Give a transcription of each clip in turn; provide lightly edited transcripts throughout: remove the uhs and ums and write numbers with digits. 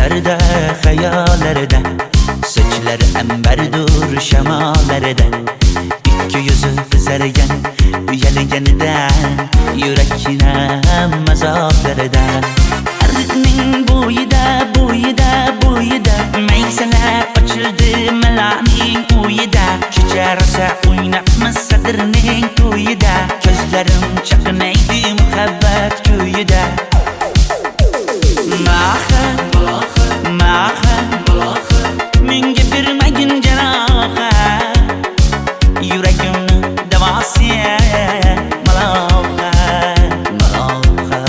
Düşlerde, hayallarda, saçları emberdur şemalarda. İki yüzü kızargan, uyalganidan, yurakina mazoblarda. Arıqning bo'yida, bo'yida, bo'yida, maysalar ochildi malaning uyida. Kecha rosa o'ynabmiz sadirning to'yida, ko'zlarim chaqnaydi muhabbat kuyida. Maha, maha, menga bermagin janoha, yuragimni davosi maloha, maloha.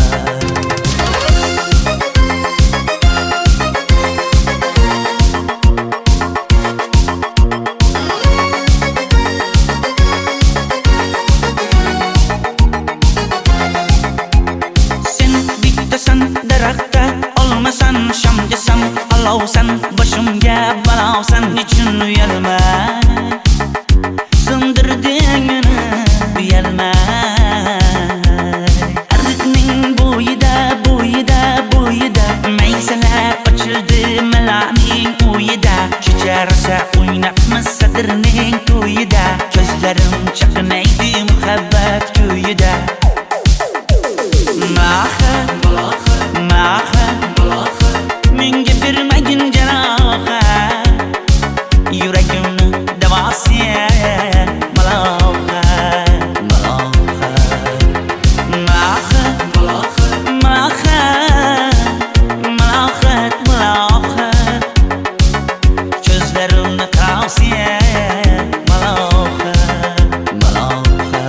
Sen bittasan daraxtda, olmasan shamgasan, olovsan boshimga balosan. Nechun uyalma, sindirding meni uyalma. Arıqning bo'yida, bo'yida, bo'yida, maysalar ochildi malaning uyida. Kecha rosa o'ynabmiz sadirning to'yida, ko'zlarim chaqnaydi muhabbat kuyida. Maha, maha, menga bermagin janoha, yuragimni davosi maloha, maloha. Maha, maha, malohat, malohat, ko'zlarimni tavsi maloha, maloha.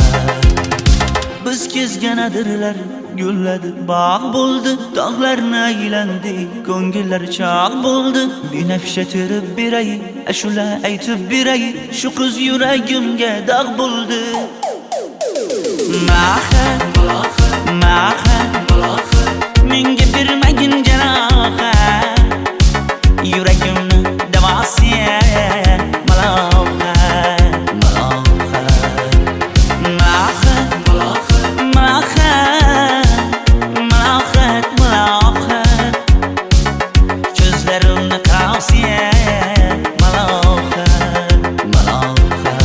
Biz kezgan adirlar gulladi, bog' bo'ldi, tog'larni aylandi, ko'ngillar chog' bo'ldi. Binafsha terib beray, ashula aytib beray, shu qiz yuragimga dog' bo'ldi. Maha, maha, menga bermagin janoha, yuragimni davosi maloha, maloha. Maha, maha, malohat, malohat, ko'zlarimni tavsi maloha, maloha.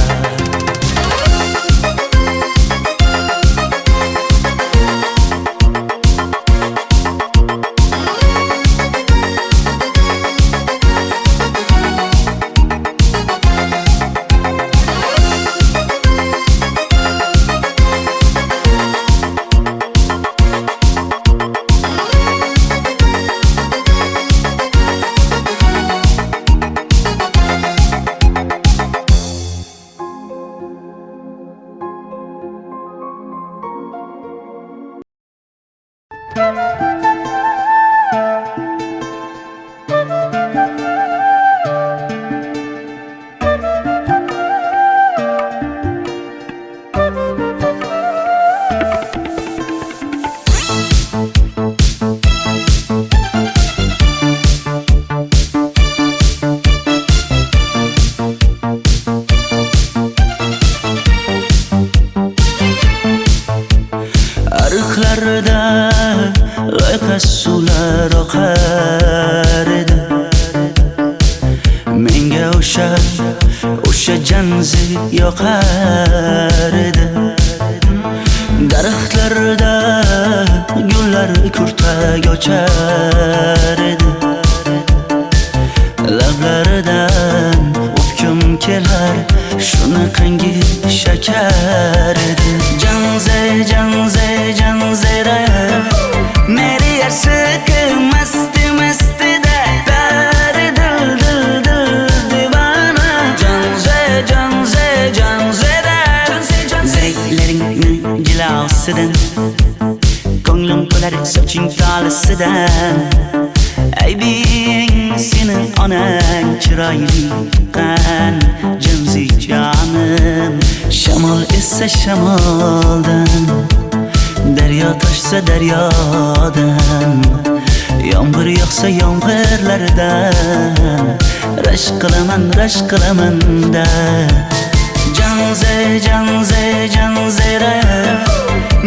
Arıqlarda loyqa suvlar oqar edi, menga o'sha janzi yoqar edi. Daraxtlarda gullar kurtak ochar edi, lablaridan o'pkim kelar, shunaqangi shakar edi. Janze, janze, janzera, meri yarsiqi masti mastida, bari dil dil dil divana. Janze, janze, janzera, zeylaringni jilosidan, ko'nglim to'lar soching tolisidan. Aybing sening onang chiroyli qan, janzi jonim. Shamol essa shamoldan, daryo toshsa daryodan, yomg'ir yog'sa yomg'irlardan, rashk qilaman da. Janze, janze, janzera,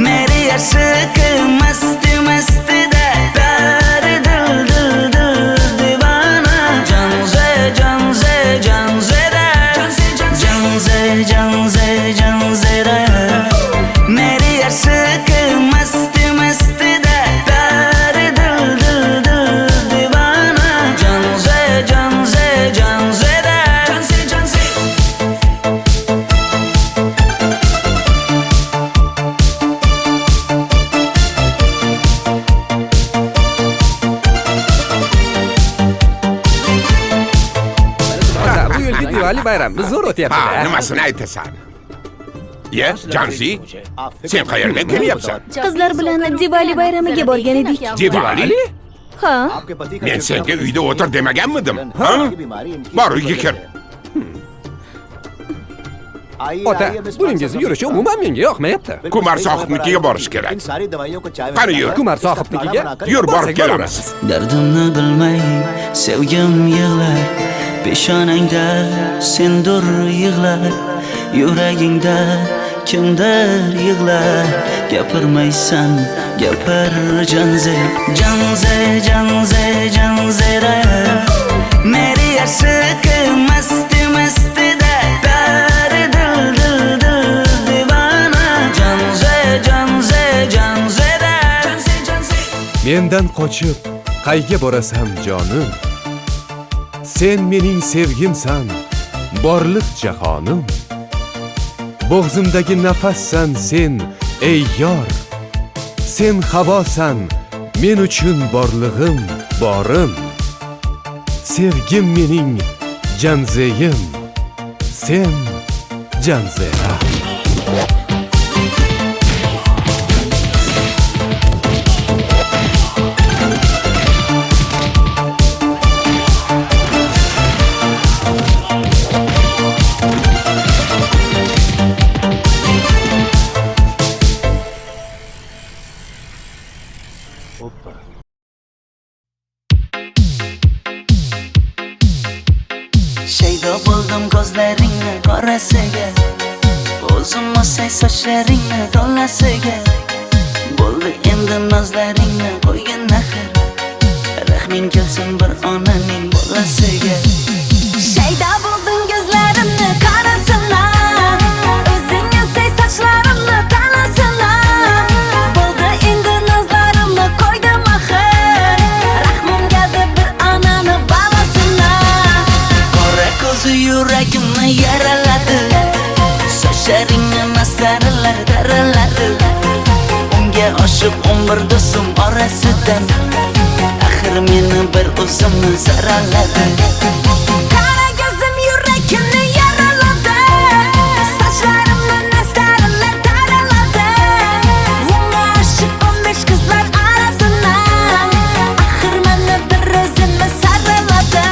meri yarsiqi masti mastida, bari dil dil dil Diwali bayramimiz zo'r Ha, o'tyapti-da. nimasini aytasan? Ye, Janzi, sen qayerdan kelyapsan? Qizlar bilan Diwali bayramiga borgan edik. Diwali? Ha, Men senga uyda o'tir demaganmidim? Ha? Bor, uyga kir. Ota, buningizni yurishi umuman menga yoqmayapti. Kumar sohibnikiga borish kerak. Qani yur. Kumar sohibnikiga Yur, borib borsak kelamiz. Dardimni bilmay sevgim yig'lar, peshonangda sendur yig'lar, yuragingda kimdir yig'lar. Gapirmaysan, gapir Janze, Janze, Janze, Janzera. Meri aşık masti masti da pari dil dil dil divana. Janze, Janze, Janzera. Janze, Janze. Mendan qochib qayga borasan jonim? Sen mening sevgimsan, borliq jahonim. Bo'g'zimdagi nafassan sen, ey yor. Sen havosan, men uchun borlig'im, borim. Sevgim mening Janzeyim, sen Janzera. Shaydo bo'ldim ko'zlaringni qorasiga, o'zim o'say sochlaringni to'lasiga. Bo'ldi endi nozlaringni qo'ygan naxir, rahming kelsin bir onaning bolasiga. shayda bo'lding ko'zlarimni qarasana, o'zing yasay sochlarimni tanasana. Bo'ldi endi nazlarimni qo'ydim axir, rahmim keldi bir onani bolasina. Qora ko'zi yuragimni yaraladi, sochlaringni mastarlar daraladi. Unga oshiq 11 do'stim orasidan, axir meni bir o'zimni zaraladi. Qara ko'zim yuragimni yaraladi, sochlarimni nastarlar taraladi. Unga oshiq 15 qizlar arasina, axir meni bir o'zimni saraladi.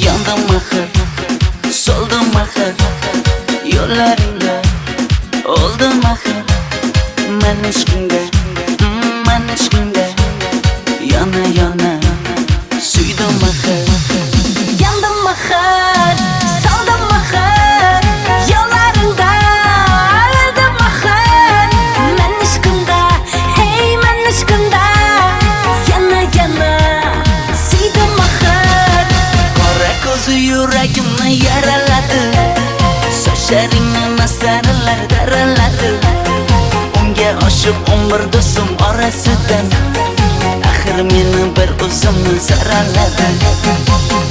Yandım axir, soldim axir, yo'llaringda oldim axir. Men ishqingda, men ishqingda yana yana suydim axir. Yandım axir, soldim axir, yo'llaringda oldim axir. Men ishqimda, hey men ishqimda yana yana suydim axir. Qora ko'zi yuragimni yaraladi, sochlaringni mastarlar daraladi. Unga oshiq 11 do'stim orasidan, axir meni bir o'zimni zaraladi.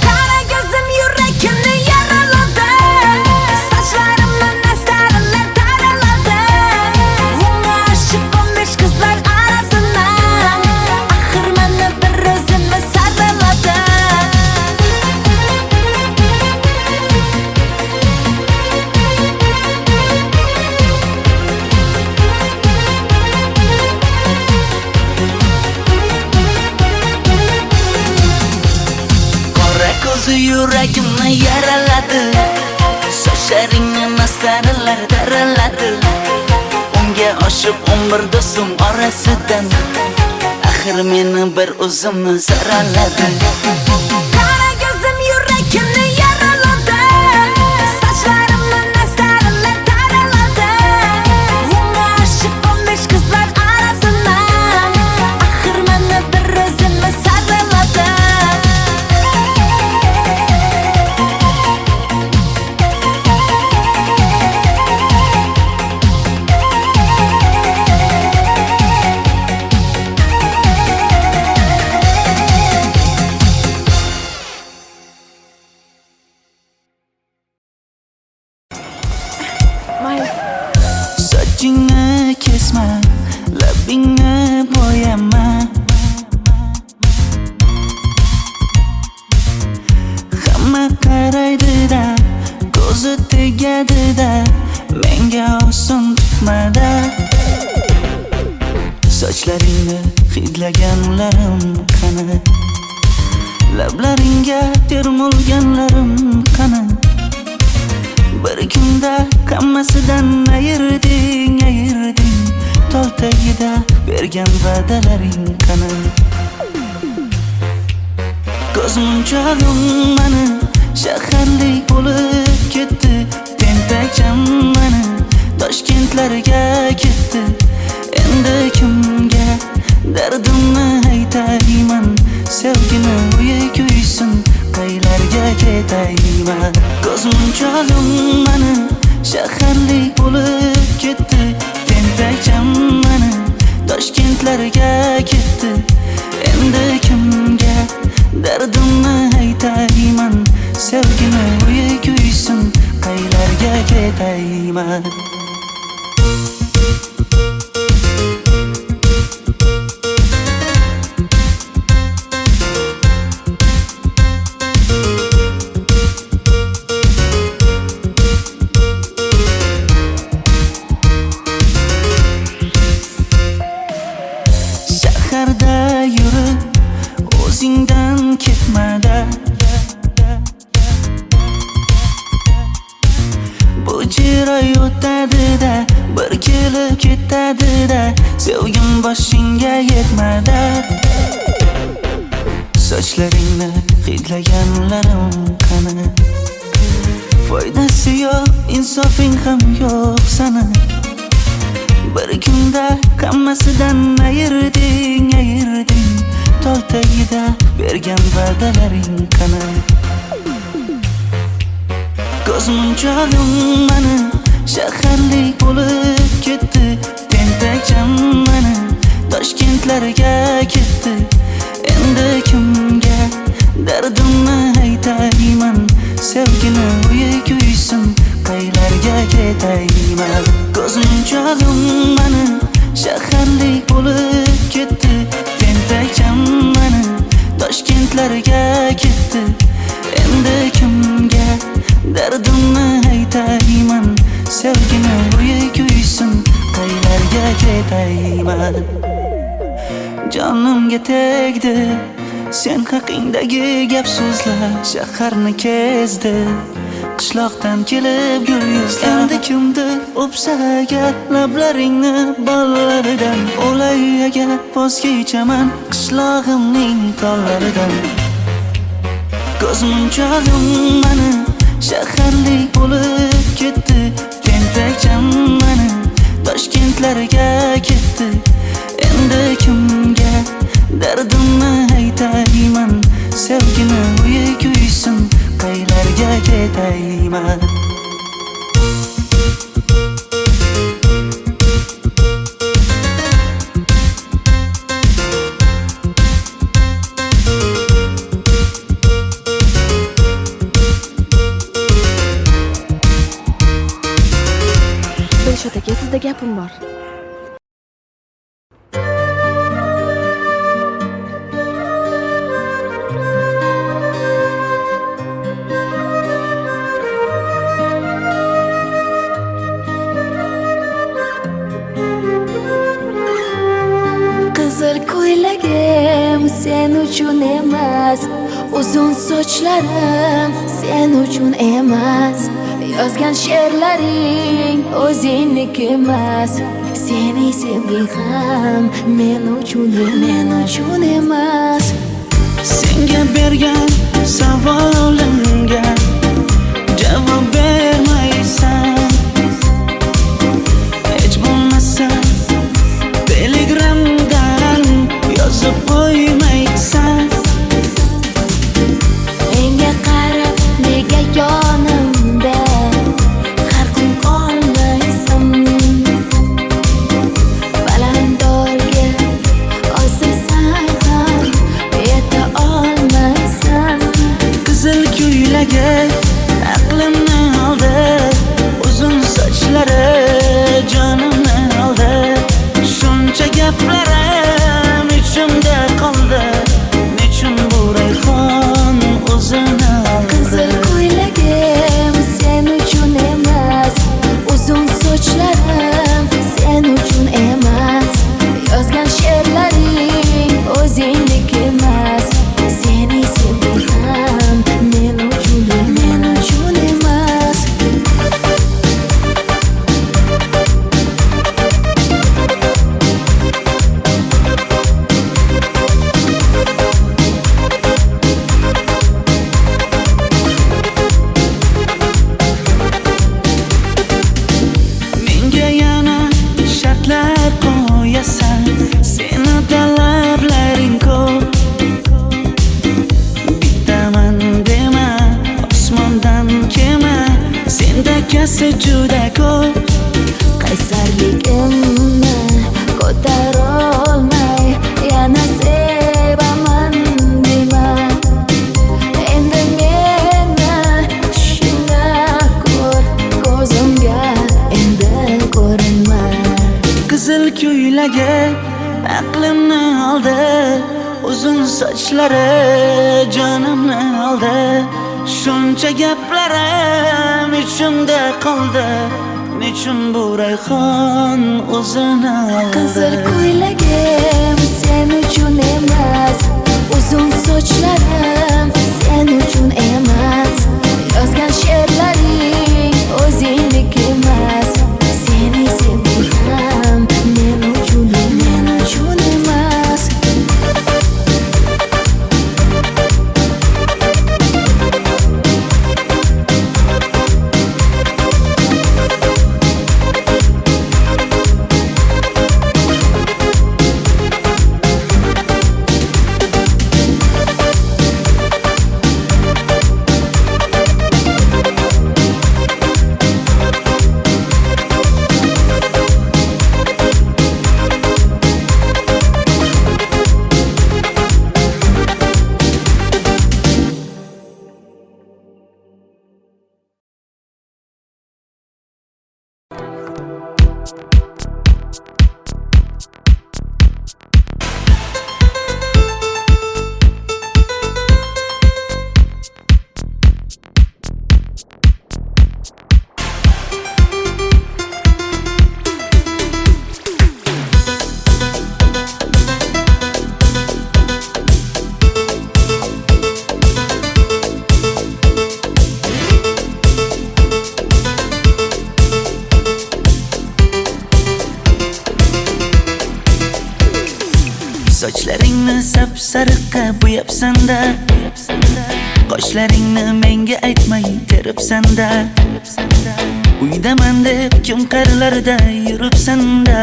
Qara ko'zim yuragimni yaraladi, sochlarimni nastarlar taraladi. Unga oshiq 15 qizlar arasina, axir meni bir o'zimni saraladi. Qora ko'zi yuragimni yaraladi, sochlaringni mastarlar daraladi. Unga oshiq 11 do'stim orasidan, axir meni bir o'zimni zaraladi. Qara ko'zim yuragimni yaraladi, sochlarimni nastarlar taraladi. Unga oshiq 15 qizlar arasina, axir meni bir o'zimni saraladi. Sochlaringni hidlaganlarim qani? Lablaringga termulganlarim qani? Bir kunda hammasidan ayırding Tol tagida bergan va'dalaring qani? Ko'zmunchog'im mani shaharlik bo'lib ketdi. Tentakcham mani Toshkentlarga ketdi. Endi kimga dardimni aytayman? Sevgini uyi kuysin, qaylarga ketayman? Ko'zmunchog'im mani shaharlik bo'lib ketdi. Tentakcham mani Toshkentlarga ketdi. Endi kimga dardimni aytayman? Sevgini uyi kuysin, qaylarga ketayman? Shaharda yurib o'zingdan ketmada, bu jiroy o'tadi-da, bir kelib ketadi-da, sevgim boshingga yetmada. Sochlaringni hidlaganlarim qani? Foydasi yo'q, insofing ham yo'q sana. Bir kunda hammasidan ayırding Tol tagida bergan va'dalaring qani? Ko'zmunchog'im mani shaharlik bo'lib ketdi. Tentakcham mani Toshkentlarga ketdi. Endi kimga dardimni aytayman? Sevgini uyi kuysin, qaylarga ketayman? Ko'zmunchog'im mani shaharlik bo'lib ketdi. Tentakcham mani Toshkentlarga ketdi. Endi kimga dardimni aytayman? Sevgini uyi kuysin, qaylarga ketayman? Jonimga tegdi sen haqingdagi gap so'zlar, shaharni kezdi qishloqdan kelib gul yuzlar. Endi kimdir o'psa agar lablaringni bollaridan, o'lay agar voz kechaman qishlog'imning tollaridan. Ko'zmunchog'im mani shaharlik bo'lib ketdi. Tentakcham mani Toshkentlarga ketdi. Endi kimga dardimni aytayman? Sevgini uyi kuysin, qaylarga ketayman? Dilshod aka, sizda gapim bor. Qizil ko'ylagim sen uchun emas, uzun sochlarim sen uchun emas, yozgan she'rlaring o'zingniki emas, sening sevging ham men uchun emas. Senga bergan savolimga javob bermaysan. Hech bo'lmasa Telegramdan yozib qo'ymaysan. Menga qarab nega yonimda har kun qolmaysan? Balandorga osilsang ham yeta olmaysan. Qizil ko'ylagi aqlimni oldi. esa juda ko'p. qaysarligimni ko'tarolmay yana sevaman dema. Endi meni tushingda ko'r, ko'zimga endi ko'rinma. Qizil ko'ylagi aqlimni oldi, uzun sochlari jonimni oldi. Shuncha gaplarim ichimda qoldi, nechun bu rayhon o'zini oldi. Qizil ko'ylagim sen uchun emas, uzun sochlarim sen uchun emas. Yozgan she'rlaring o'zingdek emas. Seni sevdim men uchun emas. Sochlaringni sap-sariqqa bo'yabsan-da, qoshlaringni menga aytmay teribsan-da. Uydaman deb kim qarlarda yuribsan-da,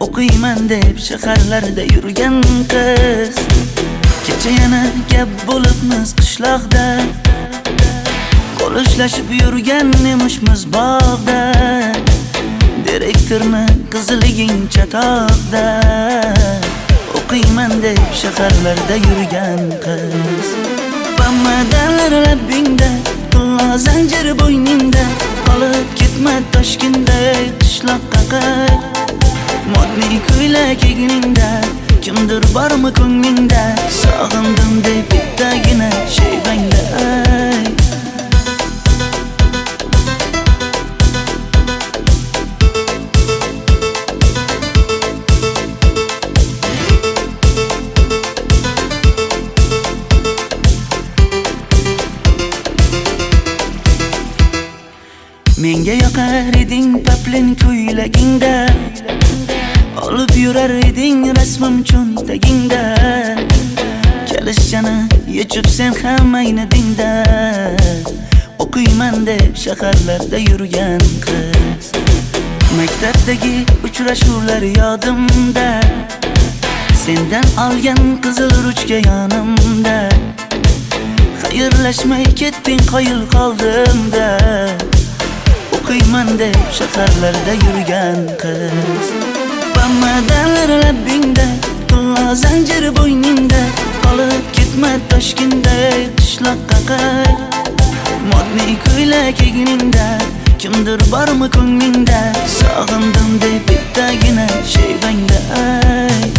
o'qiyman deb shaharlarda yurgan qiz. Kecha yana gap bo'libmiz qishloqda, qo'l ushlashib yurgan emishmiz bog'da. Direktorni qiziliging chatoqda, o'qiyman deb shaharlarda yurgan qiz. Bamadanlar labbingda, tilla zanjir bo'yningda, qolib ketma Toshkentda qishloqqa qayt. Modniy ko'ylak egningda, kimdir bormi ko'nglingda, sog'indim deb bittagina shevangda ayt. Menga yoqar eding paplin ko'ylagingda, olib yurar eding rasmim cho'ntagingda. Kalishchani yechib sen ham aynadingda, o'qiyman deb shaharlarda yurgan qiz. Maktabdagi uchrashuvlar yodimda, sendan olgan qizil ruchka yonimda. Xayrlashmay ketding qoyil qoldimda, o'qiyman deb shaharlarda yurgan qiz. Bamadanlar labbingda, tilla zanjir bo'yningda, qolib ketma Toshkentda qishloqqa qayt. Modniy ko'ylak egningda, kimdir bormi ko'nglingda, sog'indim deb bittagina shevangda ayt.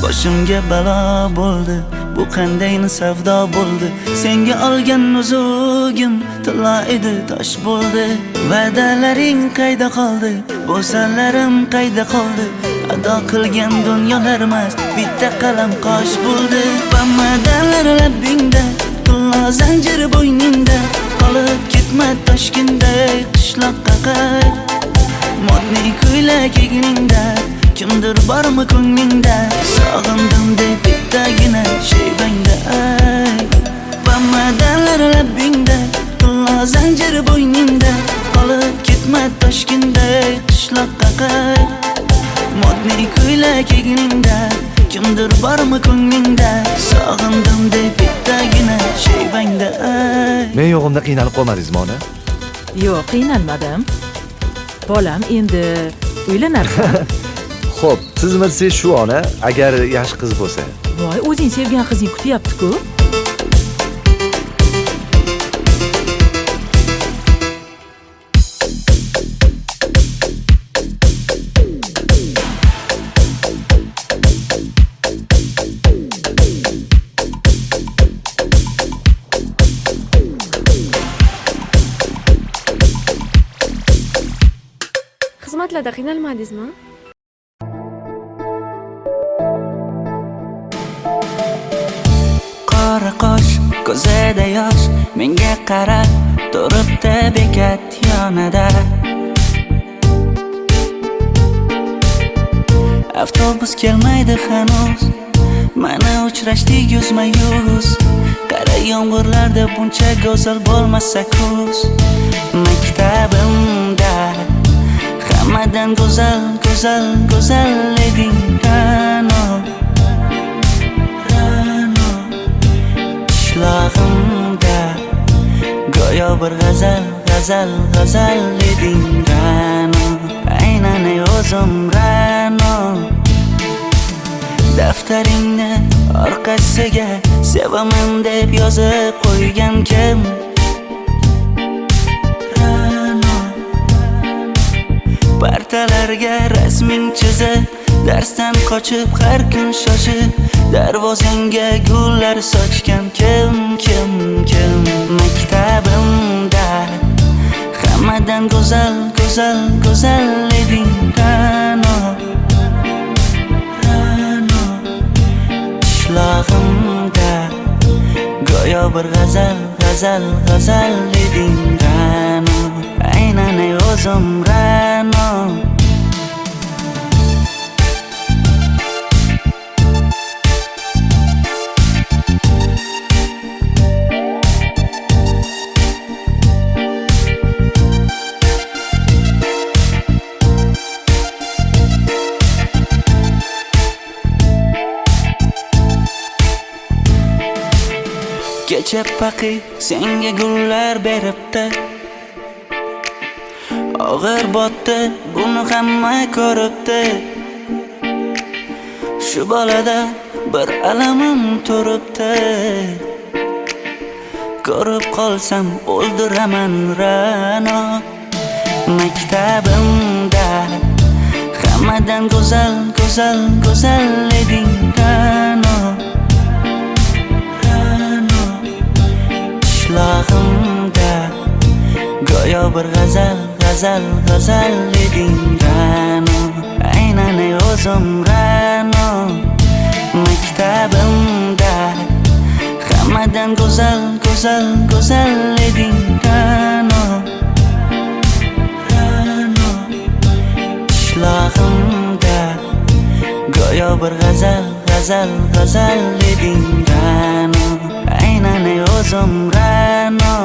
Boshimga balo bo'ldi, bu qanday savdo bo'ldi. Senga olgan nuzugim tilla edi, tosh bo'ldi. Va'dalaring qayda qoldi, bo'salarim qayda qoldi. Ado qilgan dunyolar emas, bitta qalam qosh bo'ldi. Bamadanlar labbingda, tilla zanjir bo'yningda, qolib ketma Toshkentda qishloqqa qayt. Modniy ko'ylak egningda, kimdir bormi ko'nglingda, sog'indim deb bittagina shevangda ayt. Bamadanlar labbingda, tilla zanjir bo'yningda, qolib ketma Toshkentda qishloqqa qayt. Modniy ko'ylak egningda, kimdir bormi ko'nglingda, sog'indim deb bittagina shevangda ayt. Men yo'g'imda qiynalib qolmadingizmi ona? Yo'q, qiynalmadim. Bolam, endi uylanarsan. Xo'p, siz shu ona agar yaxshi qiz bo'lsa. Voy, o'zing sevgan qizing kutyapti-ku. Xizmatlarda qiynalmadingizmi? Qora qosh, ko'zida yosh, menga qarab turibdi bekat yonida. Avtobus kelmaydi hanuz, mana uchrashdik yuzma-yuz. Qara yomg'irlarda buncha go'zal bo'lmasa kuz. Maktabimda hammadan go'zal, go'zal, go'zal eding Ra'no. Qishlog'imda go'yo bir g'azal, g'azal, g'azal eding Ra'no. Aynan o'zim Ra'no. Daftaringni orqasiga sevaman deb yozib qo'ygan kim? Partalarga rasming chizib, darsdan qochib har kun shoshib, darvozangga gullar sochgan kim? Maktabimda hammadan go'zal, go'zal, go'zal eding Ra'no. Qishlog'imda go'yo bir g'azal, g'azal, g'azal eding Ra'no. Aynan o'zim Ra'no. Kecha paqi senga gullar beribdi, og'ir botdi, buni hamma ko'ribdi. Shu bolada bir alamim turibdi, ko'rib qolsam o'ldiraman Ra'no. Maktabimda hammadan go'zal, go'zal, go'zal eding Ra'no. Qishlog'imda go'yo bir g'azal, g'azal, g'azal eding Ra'no. Aynan o'zim Ra'no. Maktabimda hammadan go'zal, go'zal, go'zal eding Ra'no. Qishlog'imda go'yo bir g'azal, g'azal, g'azal eding Ra'no. Aynan o'zim Ra'no.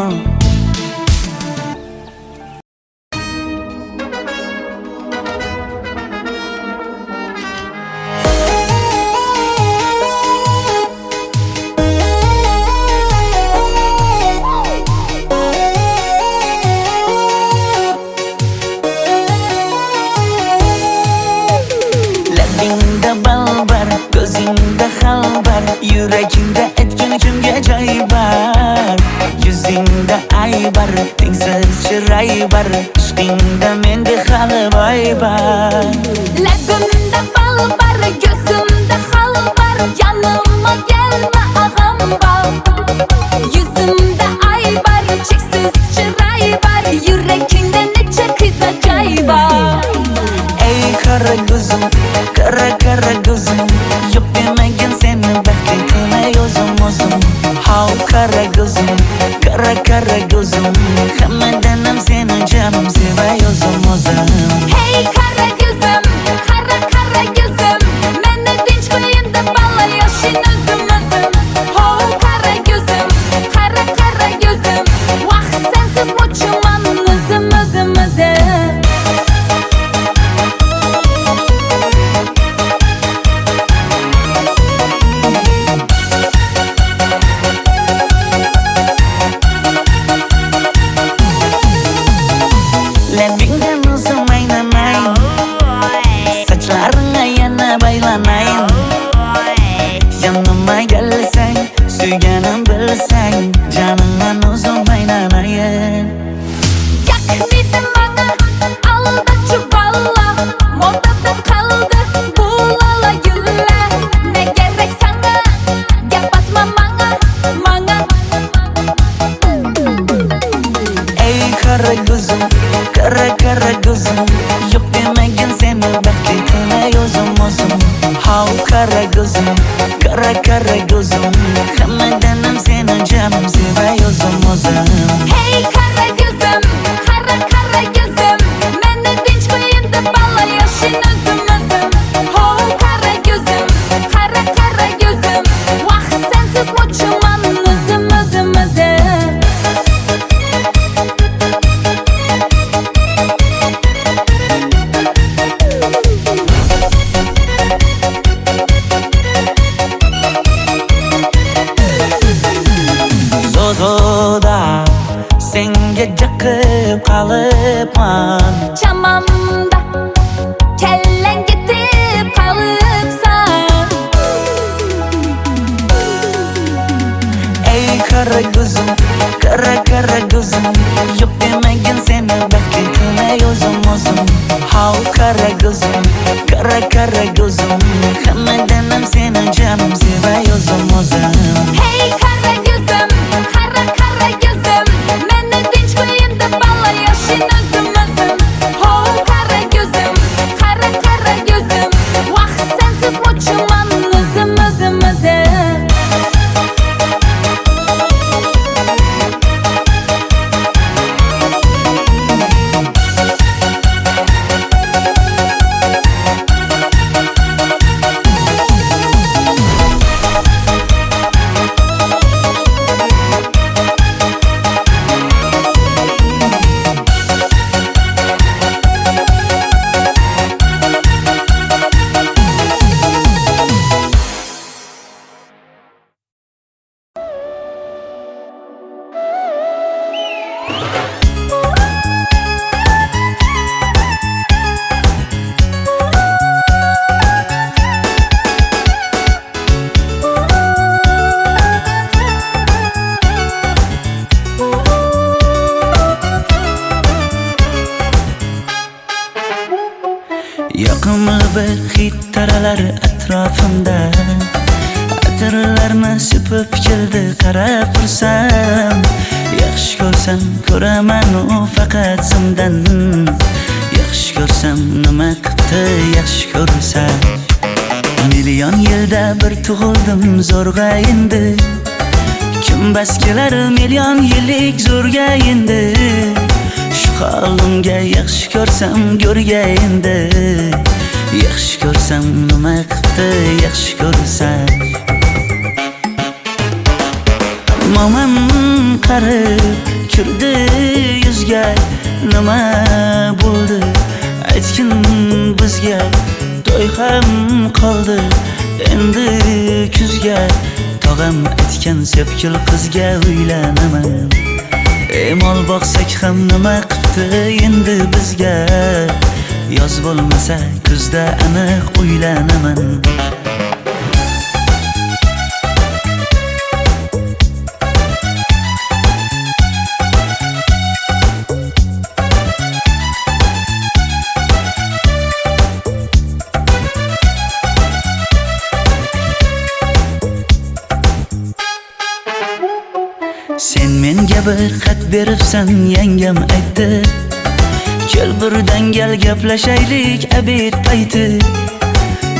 Labingda balbar, ko'zingda xalbar, yuragingda etgan kimga joy bar. Yuzingda aybar, tengsiz chiray bar, ishqingda menda hali boy bar. Labimda balbar, ko'zimda xalbar, yanıma gelme ağam bal. Yuzimda aybar, cheksiz chiray bar, yuragingda necha qiza joy bar. Ey qara ko'zim, qara qara ko'zim, yo'q demagan seni baxtli qilay o'zim. Hav qara ko'zim, qara qara ko'zim, hammadan ham seni jonim sevay o'zim. Hey qara ko'zim, qara qara ko'zim, meni tinch qo'yinda balla yoshing o'zim. Hav qara ko'zim, qara qara ko'zim, vaqt sensiz mo'chiman o'zim. Kara kara gözüm Hammadanam seni canım sevay o'zim Hey kara gözüm, kara kara gözüm Meni tinch qo'yin deb balla yashin o'zim Ho kara gözüm, kara kara gözüm Vaqt sensiz mo'chiman o'zim Zozoda senga jiqib qolibman Chamamda kellang ketib qolibsan Ey kara gözüm kara kara gözüm Yok demagin seni baxtli qilay o'zim How kara gözüm kara gözüm Hammadanam seni canım sevay o'zim Hey kara gözüm, kara kara gözüm Meni tinch qo'yin deb balla yashin o'zim Ho kara gözüm, kara kara gözüm Vaqt sensiz mo'chiman o'zim Yoqimli bir hid taralar atrofimda Atirlarni sepib keldi qarab tursam Yaxshi ko'rsam ko'raman u faqat simdan Yaxshi ko'rsam nima qildi yaxshi ko'rsam Million yilda bir tug'ildim zo'rg'a endi Kim bas kelar million yillik zo'rga endi Shu holimga yaxshi ko'rsam go'rga endi Yaxshi ko'rsam nima qildi yaxshi ko'rsam Momam qarib kirdi yuzga Nima bo'ldi aytgin bizga To'y ham qoldi endi kuzga Tog'am aytgan sepkil qizga uylanaman Mol boqsak ham nima qildi endi bizga Yoz bo'lmasa kuzda aniq uylanaman Sen menga bir xat beribsan yangam aytdi Kel birdan gal gaplashaylik abid payti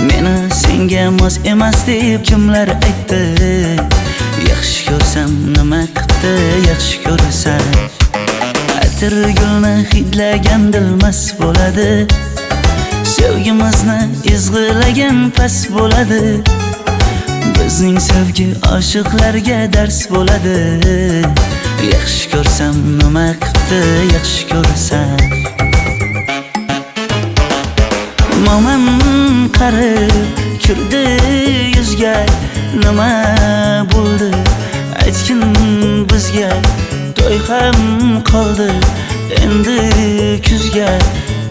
Meni senga mos emas deb kimlar aytdi Yaxshi ko'rsam nima qildi yaxshi ko'rsam Atir gulni hidlagan dilmas bo'ladi Sevgimizni izg'ilagan pas bo'ladi Bizning sevgi oshiqlarga dars bo'ladi Yaxshi ko'rsam nima qildi yaxshi ko'rsam Momam qarib kirdi yuzga Nima bo'ldi aytgin bizga To'y ham qoldi endi kuzga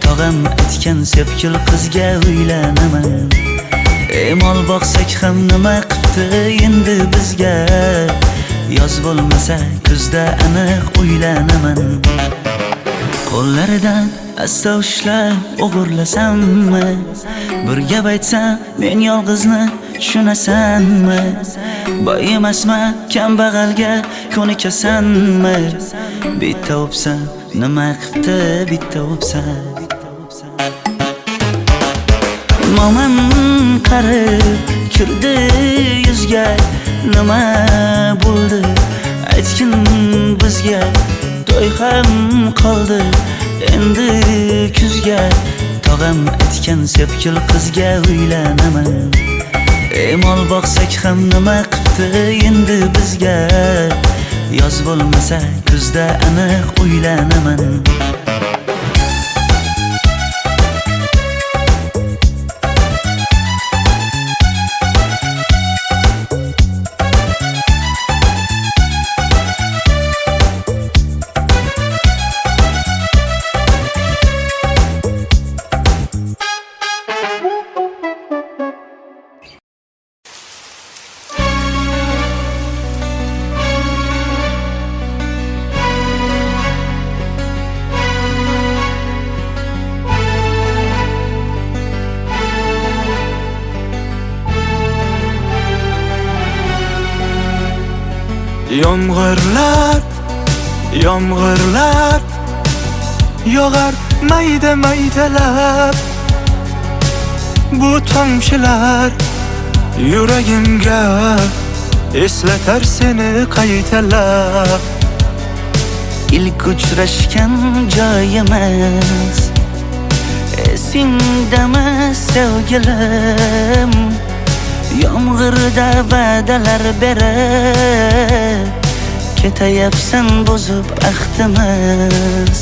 Tog'am aytgan sepkil qizga uylanaman Mol boqsak ham nima qildi endi bizga Yoz bo'lmasa kuzda aniq uylanaman Qo'llaridan asta ushlab o'g'irlasammi Bir gap aytsam men yolg'izni tushunasanmi Boy emasman kambag'alga ko'nikasanmi Bitta o'psam nima qildi bitta o'psam Mo'min qarib kirdi yuzga, nima bo'ldi aytgin bizga. To'y ham qoldi endi kuzga, tog'am aytgan sepkil qizga uylanaman. Mol boqsak ham nima qipti endi bizga, yoz bo'lmasa kuzda aniq uylanaman. Yomg'irlar, yomg'irlar yog'ar mayda maydalab. Bu tomchilar yuragimga eslatar seni qaytalab. İlk uchrashgan joyimiz esingdami sevgilim? Yomg'irda va'dalar berib ketayapsan bozib ahdimiz.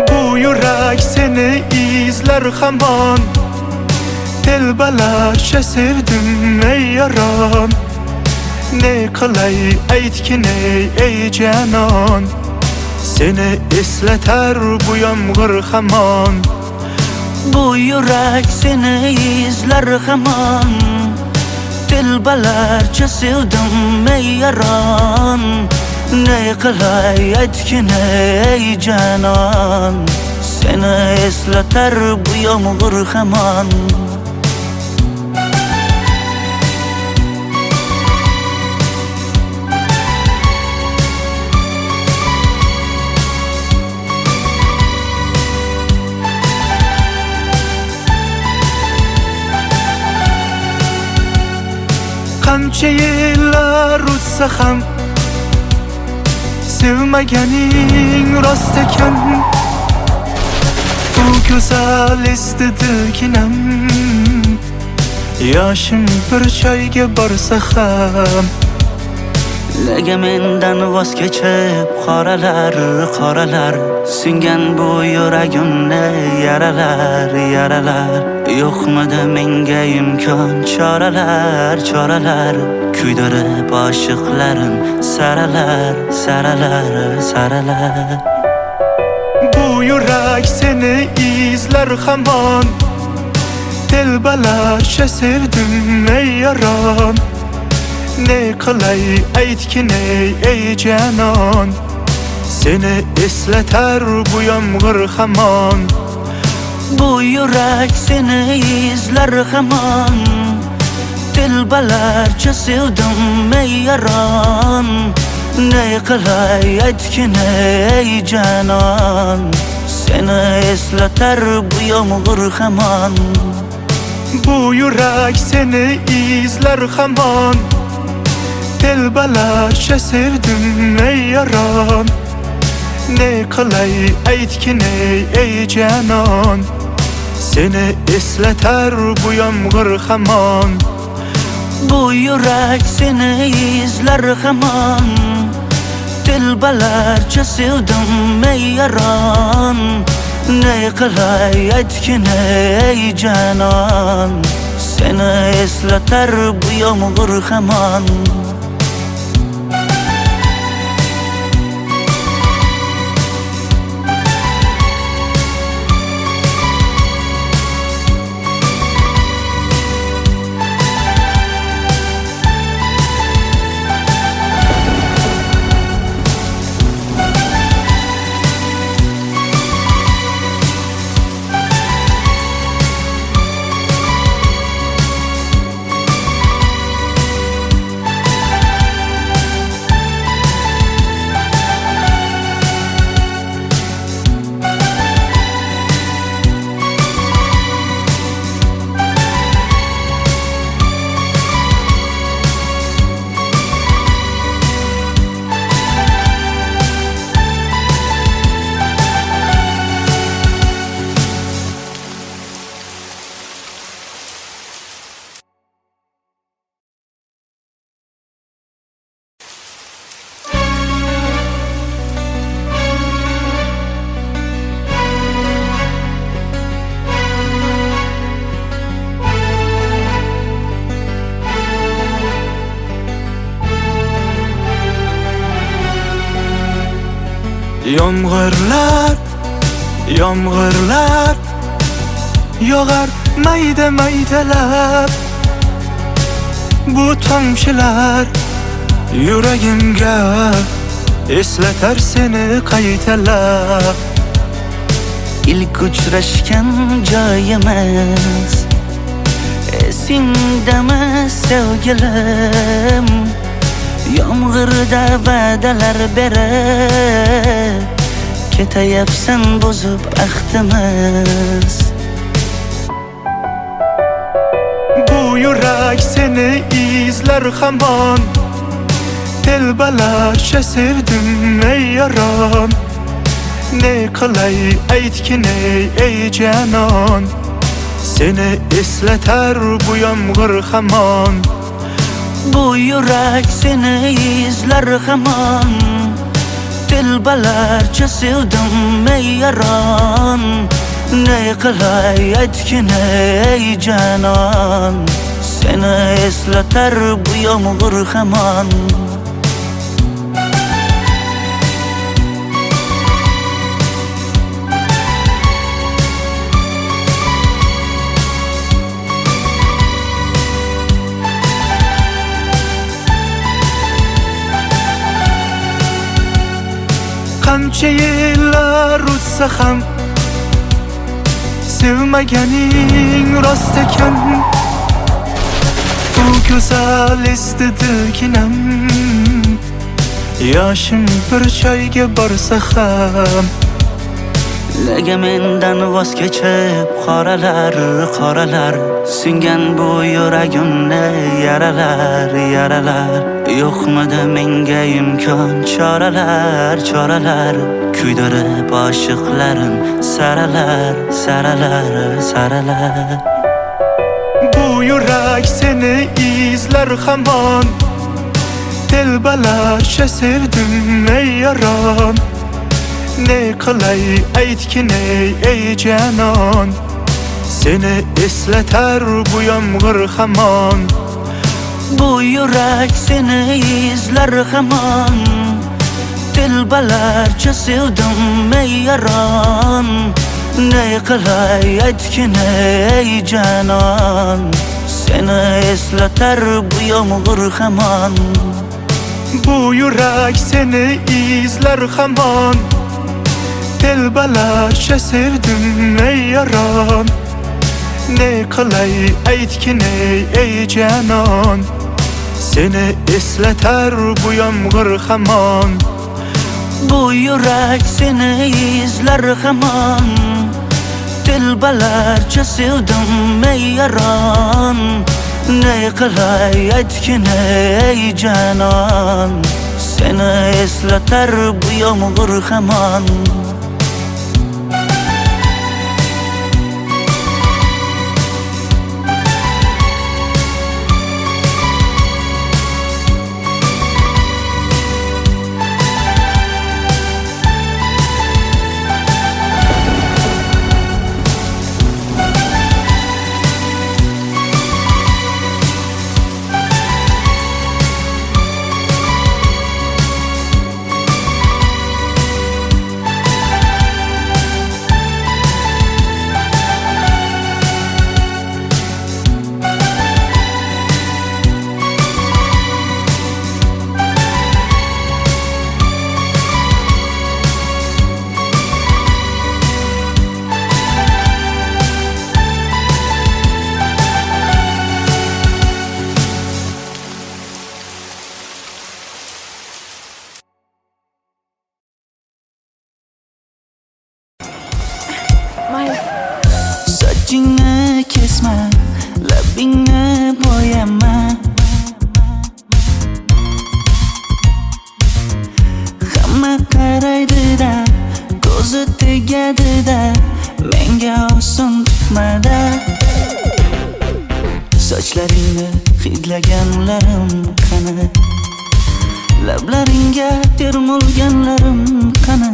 Bu yurak seni izler hamon, telbalarcha sevdim ey yaron. Ne qilay aytgin ey canon, seni eslatar bu yomg'ir hamon. Bu yurak seni izler hamon, telbalarcha sevdim ey yaron. Ne qilay aytgin ey canon, seni eslatar bu yomg'ir hamon. Qancha yillar o'tsa ham sevmaganing rost ekan. Bu go'zal esdi dilginam, yoshim bir joyga borsa ham. Nega mendan voz kechib qoralar, qoralar singan bu yuragimni yaralar, yaralar. Yo'qmidi menga imkon choralar, choralar kuydirib oshiqlarim saralar, saralar, saralar. Bu yurak seni izler hamon, telbalarcha sevdim ey yaron. Ne qilay aytgin ey canon, seni eslatar bu yomg'ir hamon. Bu yurak seni izler hamon, telbalarcha sevdim ey yaron. Ne qilay aytgin ey canon, seni eslatar bu yomg'ir hamon. Bu yurak seni izler hamon, telbalarcha sevdim ey yaron. Ne qilay aytgin ey canon, seni eslatar bu yomg'ir hamon. Bu yurak seni izler hamon, telbalarcha sevdim ey yaron. Ne qilay aytgin ey canon, seni eslatar bu yomg'ir hamon. Yomg'irlar, yomg'irlar yog'ar mayda maydalab. Bu tomchilar yuragimga eslatar seni qaytalab. İlk uçraşgan joyimiz esingdami sevgilim? Yomg'irda va'dalar berib ketayapsan bozib ahdimiz. Bu yurak seni izler hamon. Telbalarcha sevdim ey yaron. Ne qilay aytgin ey canon. Seni eslatar bu yomg'ir hamon. Bu yurak seni izler hamon. Telbalarcha sevdim ey yaron. Ne qilay aytgin ey canon. Seni eslatar bu yomg'ir hamon. Qancha yillar o'tsa ham sevmaganing rost ekan. Bu go'zal esdi dilginam. Yoshim bir joyga borsa ham Nega mendan voz kechib qoralar, qoralar singan bu yuragimni yaralar, yaralar. Yo'qmidi menga imkon choralar, choralar kuydirib oshiqlarim saralar, saralar, saralar. Bu yurak seni izler hamon. Telbalarcha sevdim ey yaron. Ne qilay aytgin ey canon. Seni eslatar bu yomg'ir hamon. Bu yurak seni izler hamon. Telbalarcha sevdim ey yaron. Ne qilay aytgin ey canon. Seni eslatar bu yomg'ir hamon. Bu yurak seni izler hamon. Telbalarcha sevdim ey yaron. Ne qilay aytgin ey canon. Seni eslatar bu yomg'ir hamon. Bu yurak seni izler hamon. Telbalarcha sevdim ey yaron. Ne qilay aytgin ey canon. Seni eslatar bu yomg'ir hamon. Sochingni kesma, labingni bo'yama. Hamma qaraydi-da, ko'zi tegadi-da, menga oson tutmada. Sochlaringni hidlaganlarim qani, lablaringga termulganlarim qani.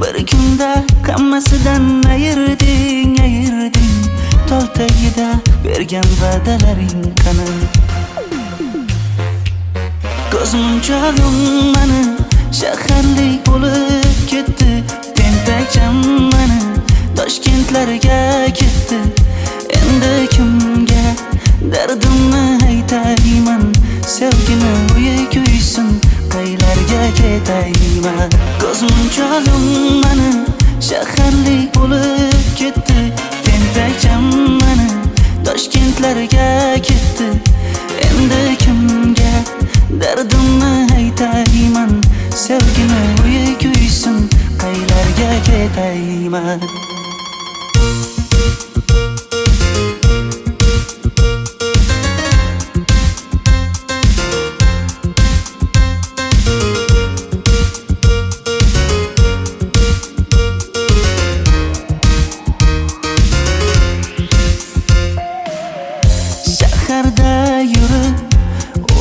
Bir kunda hammasidan ayırding, ayırding. Tol tagida bergan va'dalaring qani. Ko'zmunchog'im mani shaharlik bo'lib ketdi. Tentakcham mani Toshkentlarga ketdi. Endi kimga dardimni aytayman? Sevgini uyi kuysin, qaylarga ketayman? Ko'zmunchog'im mani shaharlik bo'lib ketdi. Tentakcham mani Toshkentlarga ketdi. Endi kimga dardimni aytayman? Sevgini uyi kuysin, qaylarga ketayman? Shaharda yurib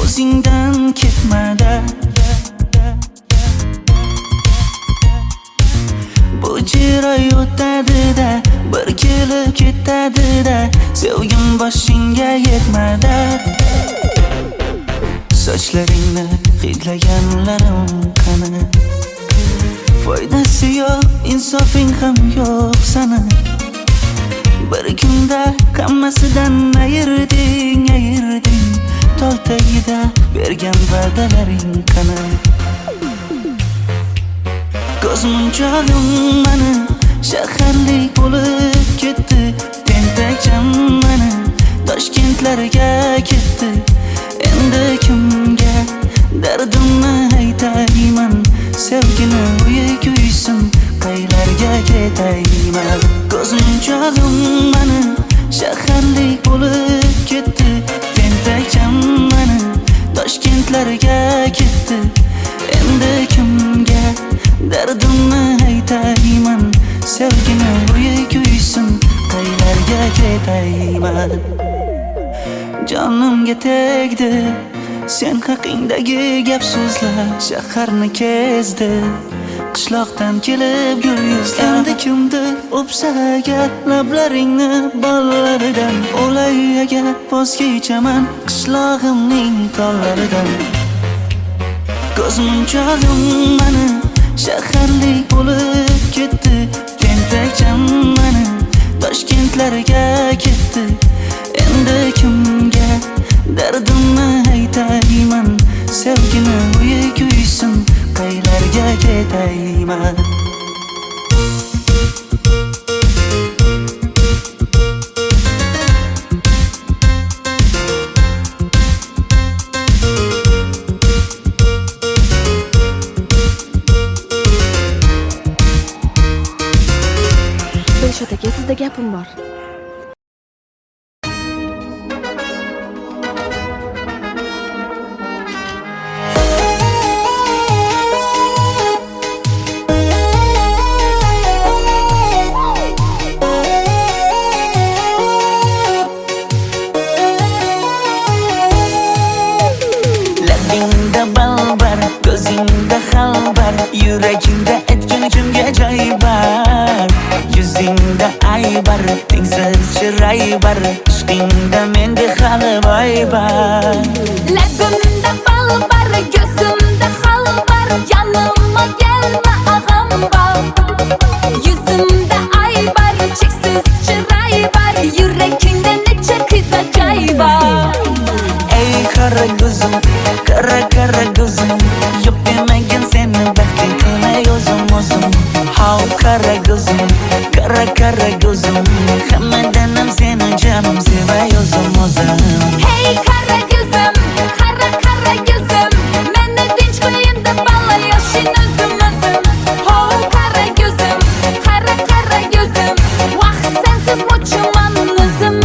o'zingdan ketmada, bu jiroy o'tadi-da, bir kelib ketadi-da, sevgim boshingga yetmada. Sochlaringni hidlaganlarim qani? Foydasi yo'q, insofing ham yo'q sana. Bir kunda hammasidan ayırding. Tol tagida bergan va'dalaring qani? Ko'zmunchog'im mani shaharlik bo'lib ketdi. Tentakcham mani Toshkentlarga ketdi. Endi kimga dardimni aytayman? Sevgini uyi kuysin, qaylarga ketayman? Ko'zmunchog'im mani shaharlik bo'lib ketdi. Tentakcham mani Toshkentlarga ketdi. Endi kimga dardimni aytayman? Sevgini uyi kuysin, qaylarga ketayman? Jonimga tegdi sen haqingdagi gap so'zlar, shaharni kezdi qishloqdan kelib gul yuzlar. Endi kimdir o'psa agar lablaringni bollaridan, o'lay agar voz kechaman qishlog'imning tollaridan. Ko'zmunchog'im mani shaharlik bo'lib ketdi. Tentakcham mani Toshkentlarga ketdi. Endi kimga dardimni aytayman? Sevgini uyi kuysin, qaylarga ketayman? Dilshod aka, sizda gapim bor. Labingda balbar, ko'zingda xalbar, yuragingda aytgan kimga joy bar. Yuzingda aybar, tengsiz chiray bar, ishqingda menda hali boy bar. Labimda bal bar, ko'zimda xal bar, yanıma gelme ağam bar. Yuzimda ay bar, cheksiz chiray bar, yurakingda necha qiza joy bar. Ey qara ko'zim, qara ko'zim, yo'q demagan seni baxtli qilay o'zim. Hav qara ko'zim, qara ko'zim, hammadan seni jonim sevay o'zim. Hey qara ko'zim, qara ko'zim, meni tinch qo'yin deb balla yoshin o'zim. Hav qara ko'zim, qara ko'zim, vaqt sensiz mo'chiman o'zim.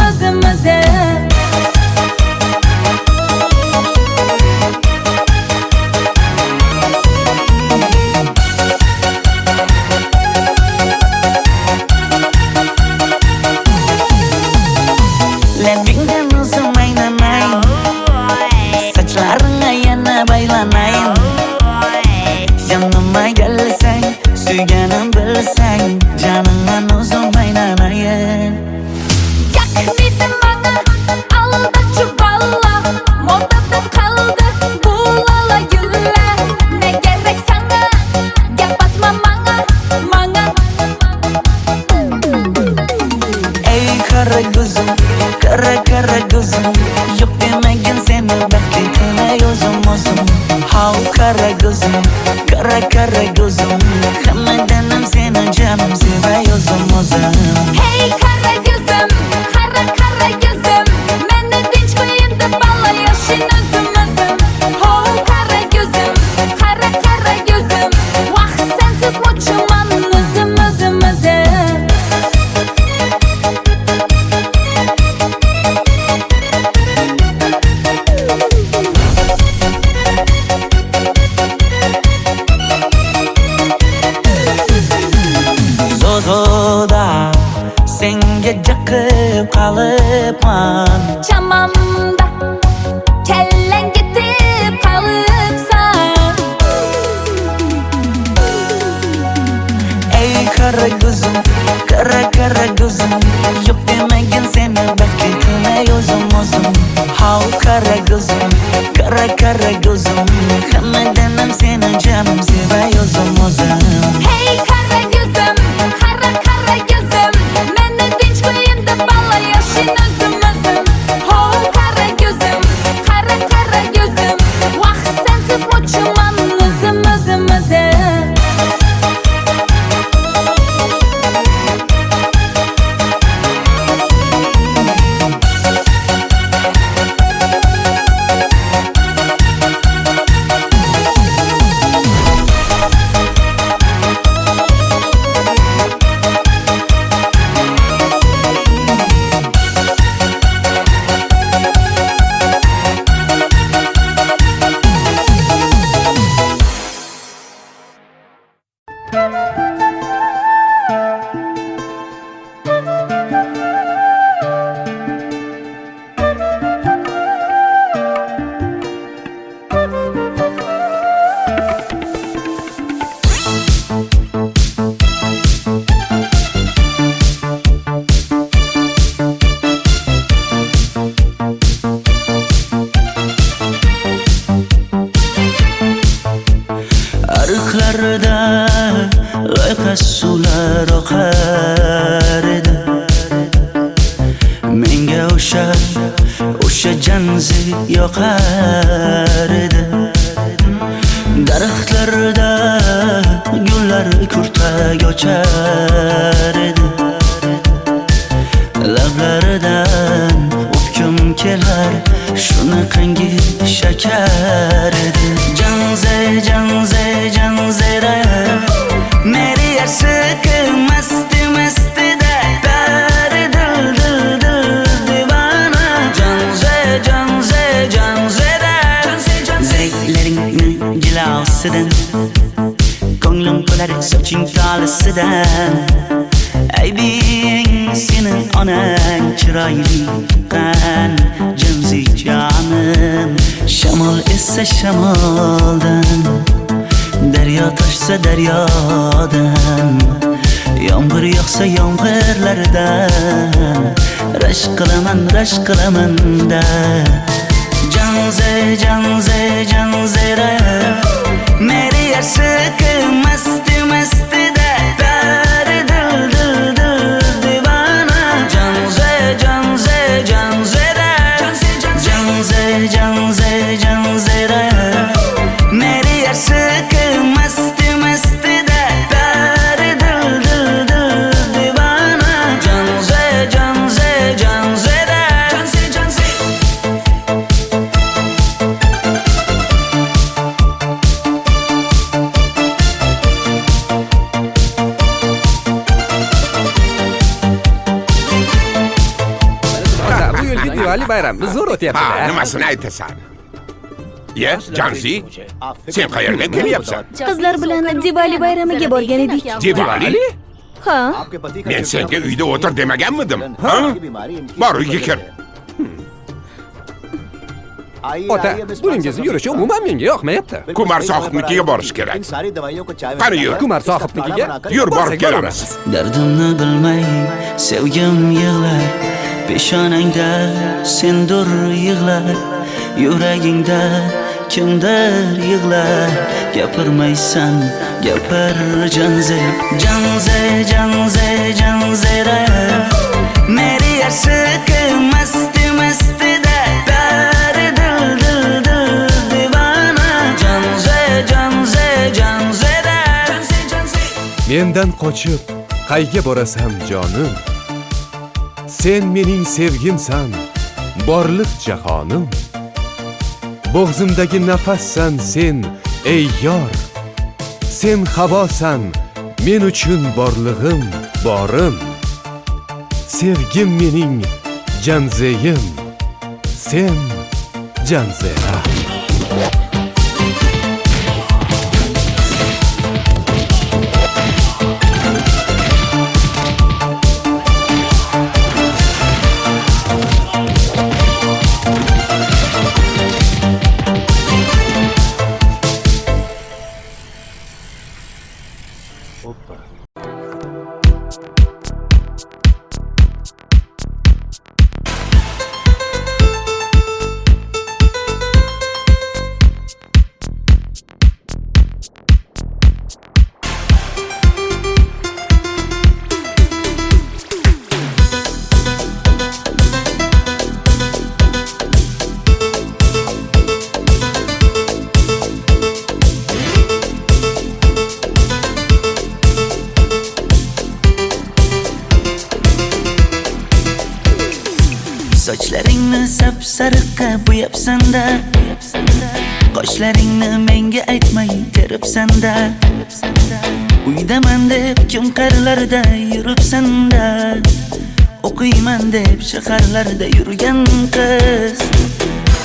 Labingdan o'zim aylanay, sochlaringga yana baylanay. Yanıma gelsang, suyganim bilsang, jonimdan o'zim aylanay. Yaknidi bana alda çuballa, modada kaldı bu lala güller. Ne gerek sana kara gözüm Yok demegin seni baxtli qilay o'zim Hav kara gözüm kara gözüm Hammadanam seni canım sevay o'zim Hey kara gözüm, kara gözüm Meni dinch qo'yin deb balla yashin o'zim Ho kara gözüm, kara gözüm Vaqt sensiz mo'chiman o'zim Zozoda senga jaqib qolibman Chamamda kellang ketib qolibsan Ey kara gözüm Yok demegin seni baxtli qilay o'zim Hav kara gözüm Hammadanam seni canım sevay o'zim Hey kara gözüm, kara gözüm Meni dinch qo'yin deb balla yashin o'zim Ho kara gözüm, kara gözüm Vaqt sensiz mo'chiman o'zim Arıqlarda loyqa suvlar oqar edi Menga o'sha janzi yoqar edi Daraxtlarda gullar kurtak ochar edi Lablaridan o'pkim kelar shunaqangi shakar edi Janzera Meri yarshiki masti da Dari dil divana Janzera Zevklaringni jilosidan Ko'nglim to'lar soching tolisidan Aybing sening onang chiroyli qan Janzi jonim Shamol esa shamoldan Daryo toshsa daryodan Yomg'ir yog'sa yomg'irlardan Rashk qilaman da Janzera Meri yarshiki masti da Dari dil divana Janzera Meri yarshiki masti da Dari dil divana Janzera Bu yilgi Diwali bayrami zo'r o'tyapti-da. Nimasini aytasan? Ya, Janzi, sen qayerdan kelyapsan? Qizlar bilan Diwali bayramiga borgan edik. Diwali? Ha? Men senga uyda o'tir demaganmidim? Ha? Bor uyga kir. Ota, buningizni yurishi umuman menga yoqmayapti. Kumar sohibnikiga borish kerak. Qani yur. Kumar sohibnikiga Yur, borib kelamiz. Dardimni bilmay sevgim yig'lar Peshonangda sendur yig'lar Yuragingda kimdir yig'lar Gapirmaysan gapir janzera Meri yarshiki masti sendan qochib qayga borasan jonim? Sen mening sevgimsan, borliq jahonim. Bo'g'zimdagi nafassan sen, ey yor. Sen havosan, men uchun borlig'im, borim. Sevgim mening janzeyim, sen janzera. Sochlaringni sapsariqqa bo'yabsan-da, qoshlaringni menga aytmay teribsan-da. Uydaman deb kim qarlarda yuribsan-da, o'qiyman deb shaharlarda yurgan qiz.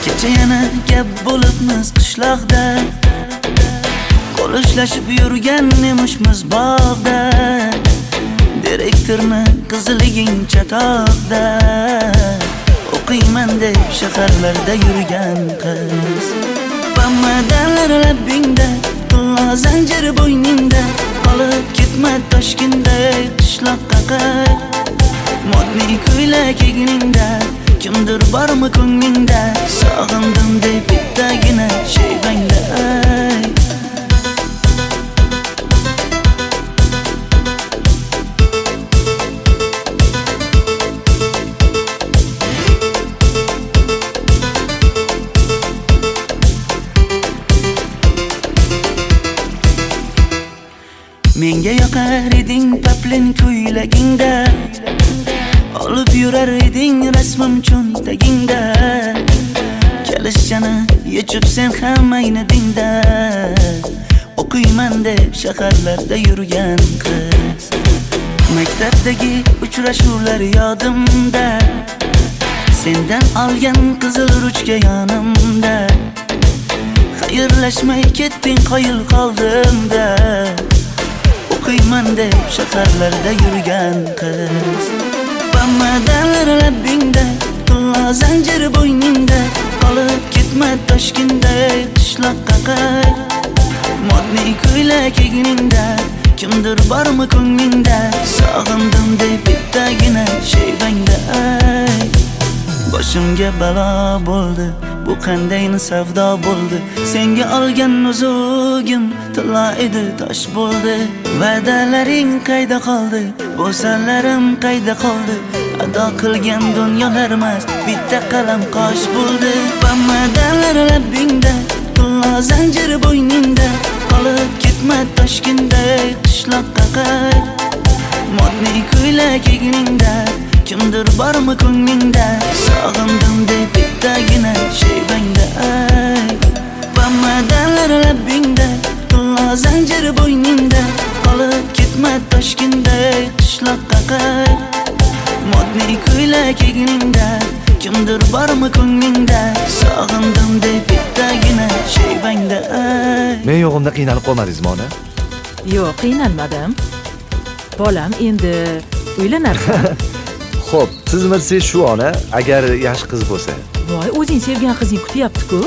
Kecha yana gap bo'libmiz qishloqda, qo'l ushlashib yurgan emishmiz bog'da. Direktorni qiziliging chatoqda, o'qiyman deb shaharlarda yurgan qiz. Bamadanlar labbingda, tilla zanjir bo'yningda, qolib ketma Toshkentday qishloqqa qayt. Modniy ko'ylak egningda, kimdir bormi ko'nglingda, sog'indim deb bittagina shayvangda ayt. Menga yoqar eding paplin ko'ylagingda, olib yurar eding rasmim cho'ntagingda. Kalishchani yechib sen ham ayni dingda, o'qiyman deb shaharlarda yurgan qiz. Maktabdagi uchrashuvlar yodimda, sendan olgan qizil ruchka yonimda. Xayrlashmay ketding qoyil qoldimda, o'qiyman deb shaharlarda yurgan qiz. Bamadanlar labbingda, tilla zanjir bo'yningda, qolib ketma Toshkentday qishloqqa qayt. Modniy ko'ylak egningda, kimdir bormi ko'nglingda, sog'indim deb bittagina shayvangda ayt. Boshimga balo bo'ldi, bu qanday savdo bo'ldi? Senga olgan nuzugim tilla edi, tosh bo'ldi. Va'dalaring qayda qoldi? Bo'salarim qayda qoldi? Ado qilgan dunyolar emas, bitta qalam qosh bo'ldi. Bamadanlar labbingda, tilla zanjir bo'yningda, qolib ketma Toshkentday qishloqqa qayt. Modniy ko'ylak egningda, kimdir bormi ko'nglingda, sog'indim deb bittagina shayvangda ayt. Bamadanlar labbingda, tilla zanjir bo'yningda, qolib ketma Toshkentday qishloqqa qayt. Modniy ko'ylak egningda, kimdir bormi ko'nglingda, sog'indim deb bittagina shayvangda ayt. Men yo'g'imda qiynalib qolmadingizmi ona? Yo'q, qiynalmadim. Bolam, endi uylanarsan. Xo'p, siz bilsangiz shu ona, agar yaxshi qiz bo'lsa. Voy, o'zing sevgan qizing kutyapti-ku.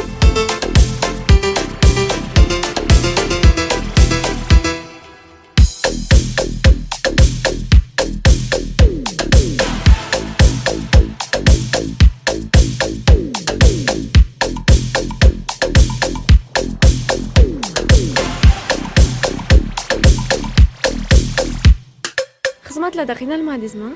Xizmatlarda qiynalmadingizmi?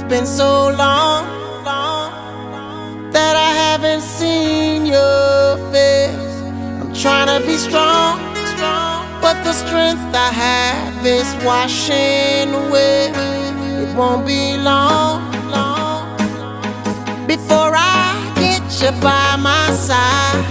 been so long that I haven't seen your face. I'm trying to be strong, but the strength I have is washing away. It won't be long before I get you by my side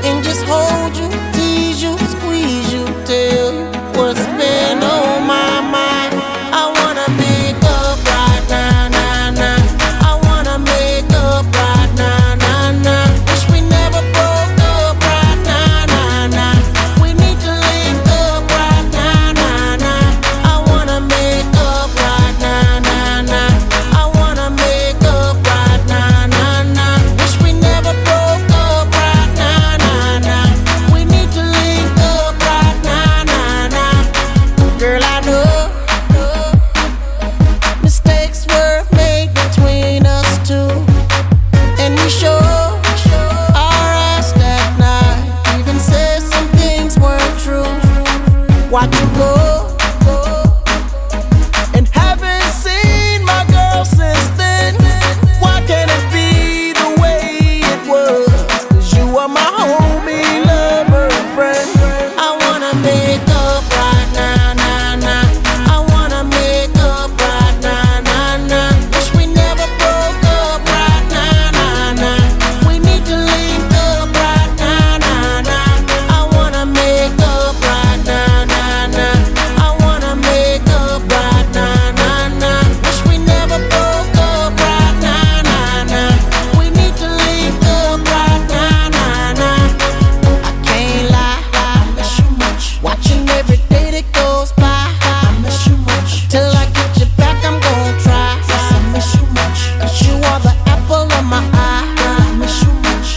and just hold you, tease you, squeeze you, tell you what's been on my mind. I wanna make up right now, now, now. I wanna make up right now, now, now. Wish we never broke up right now, now, now. We need to link up right now, now, now. I wanna make up right now, now, now. I wanna make up right now, now, now. Wish we never broke up right now, now, now. We need to link up right now, now, now. Girl, I know mistakes were made between us two, and we sure our ass that night even said some things weren't true. Watch you go, and haven't seen my girl since then. Why can't it be the way it was? 'Cause you are my homie, lover, and friend. I wanna make up right now, now, now. I wanna make up right now, now, now. Wish we never broke up right now, now, now. We need to link up right now, now, now. I wanna make up right now, now, now. I wanna make up right now, now, now. Wish we never broke up right now, now, now. We need to link up right now, now, now. I can't lie, I miss you much. Watching every day that goes by, I miss you much. Till I get you back, I'm gon' try. Yes, I miss you much. 'Cause you are the apple of my eye. I miss you much.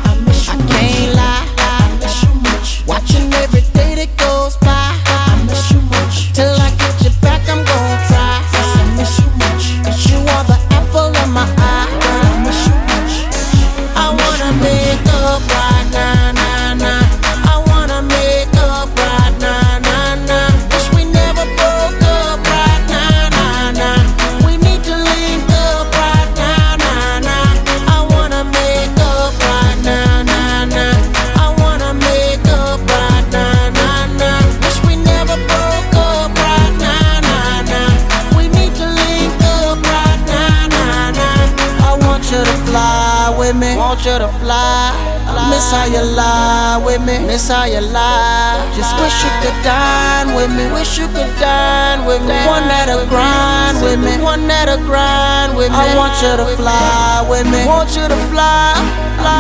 I miss you much. I can't lie, I miss you much. Watching every day that goes by, I miss you much. Till I get you back, I'm gon' try. Yes, I miss you much. 'Cause you are the apple of my eye. I miss you much. I wanna make up right now, now, now. I wanna make up right now, now, now. Wish we never broke up right now, now, now. We need to link up right now, now, now. I wanna make up right now, now, now. I wanna make up right now, now, now. Wish we never broke up right now, now, now. We need to link up right now, now, now. I want you to fly with me, want you to fly. Miss how you lie with me, miss how you lie. Just wish you could dine with me, wish you could dine with me. One that'll grind with me, one that'll grind with me. I want you to fly with me, want you to fly.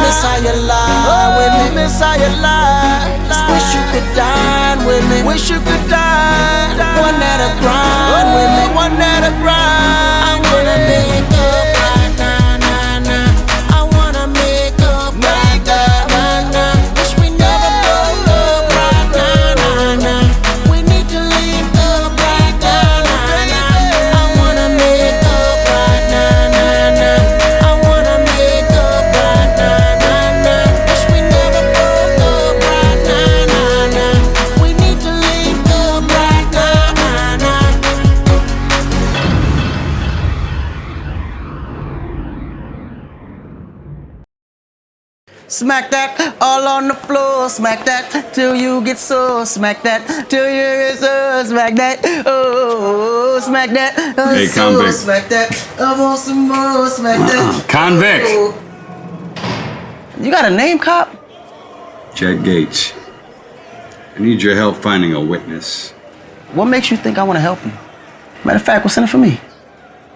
Miss how you lie with me, miss how you lie. Just wish you could dine with me, wish you could dine. One that'll grind with me, one that'll grind. I wanna make up right now, now, now. I wanna make up right now, now, now. Wish we never broke up right now, now, now. We need to link up right now, now, now. I wanna make up right now, now, now. I wanna make up right now, now, now. Wish we never broke up right now, now, now. We need to link up right now, now, now. Smack that all on the floor, smack that till you get sore, smack that till you get sore, smack that, oh, smack that, Hey, so, convict. smack that, I want some more, smack that. Convict. Oh. You got a name, cop? Jack Gates, I need your help finding a witness. What makes you think I want to help you? Matter of fact, what's in it for me?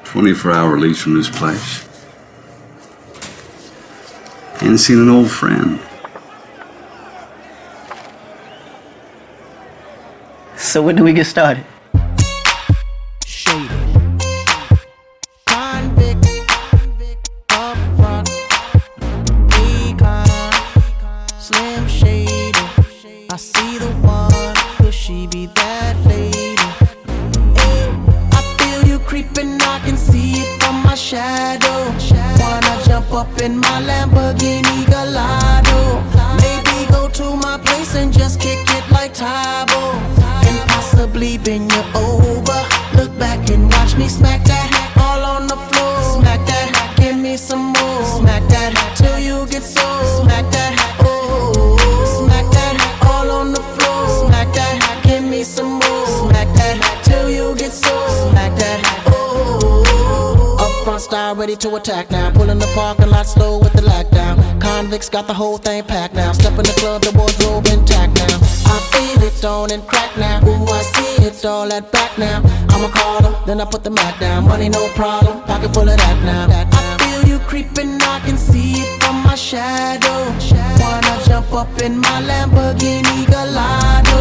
24-hour release from this place. Ain't seen an old friend. So when do we get started? Slim Shady, I see the one, could she be that lady? I feel you creeping, I can see it from my shadow. Wanna jump up in my Lamborghini Gallardo? Maybe go to my place and just kick it like Tybo, and possibly bend you over. Look back and watch me smack that all on ready to attack now. Pulling the parking lot slow with the lockdown. Convicts got the whole thing packed now. Step in the club, the wardrobe intact now. I feel it on and crack now. Ooh, I see it all at back now. I'ma call them, then I put the Mac down. Money no problem, pocket full of that now. I feel you creeping, I can see it from my shadow. Wanna jump up in my Lamborghini Gallardo.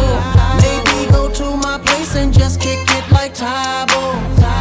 Maybe go to my place and just kick it like Tybo.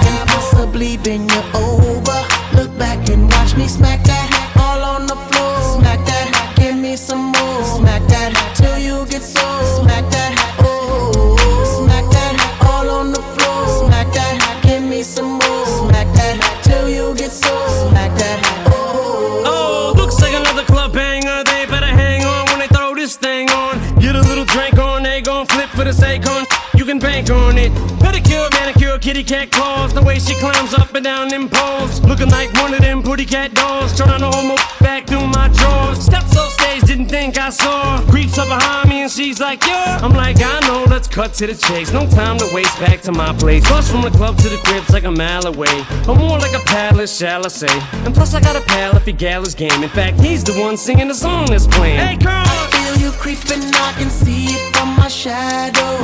And possibly bend you over. Look back and watch me smack that all on the floor. Smack that, give me some more. Smack that till you get so. Smack that, oh. Smack that all on the floor. Smack that, give me some more. Smack that till you get so. Smack that, oh. Oh, looks like another club banger. They better hang on when they throw this thing on. Get a little drink on, they gon' flip for the Akon. You can bank on it. Pedicure, manicure, kitty cat claws. The way she climbs up and down them poles. Looking like one of them pretty cat dolls. Trying to hold my back through my drawers. Steps off stage, didn't think I saw. Creeps up behind me and she's like, yeah. I'm like, I know, let's cut to the chase. No time to waste, back to my place. Bus from the club to the crib's like a mile away. Or more like a palace, shall I say. And plus I got a pal if he gal his game. In fact, he's the one singing the song that's playing. Hey girl! I feel you creeping, I can see it from my shadow.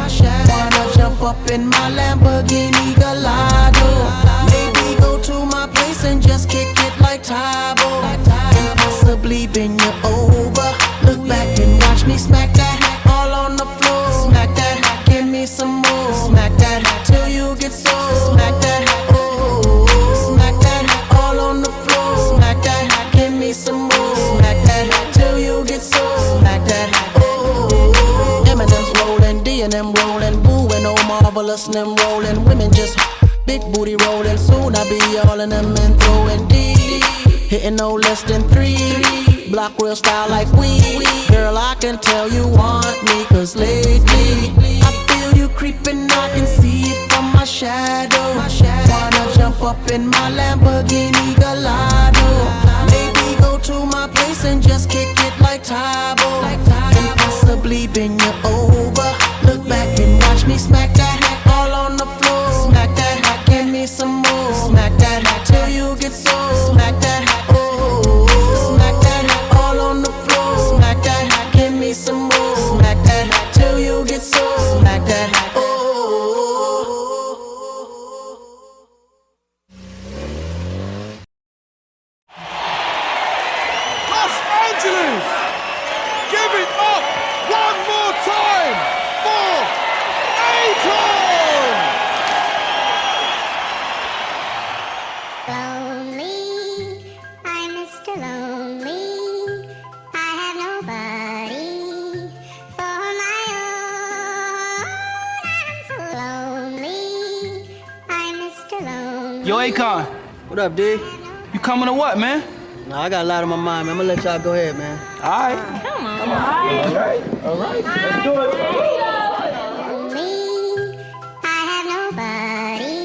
Wanna jump up in my Lamborghini Gallardo. Maybe go to my place and just kick it like Tybo. And possibly bend you over. Look back and watch me smack that all on the floor. Smack that, give me some more. Smack that till you get so. Smack that, oh. Smack that all on the floor. Smack that, give me some more. Smack that till you get so. Smack that, oh. Eminem's rolling, D and M rolling, Boo and Oh Marvelous and them rolling. Women just big booty rolling. Soon I be all in them and throwing D. Hitting no less than 3. Block real style like we. Girl, I can tell you want me, cause lately I feel you creeping, I can see it from my shadow. Wanna jump up in my Lamborghini Gallardo. Maybe go to my place and just kick it like Tybo. And possibly bend you over. Look back and watch me smack that all on the floor. Smack that, give me some more. Smack that till you get so. Smack that, oh. Smack that all on the floor. Smack that, give me some more. Smack that till you get so. Smack that, oh. Los Angeles! Give it up one more time for Akon! Lonely, I'm Mr. Lonely. I have nobody for my own. I'm so lonely. I'm Mr. Lonely. Yo, Akon. What up, D? You coming to what, man? Nah, I got a lot on my mind, man. I'm gonna let y'all go ahead, man. All right. Come on. All right. Let's do it. Lonely, I have nobody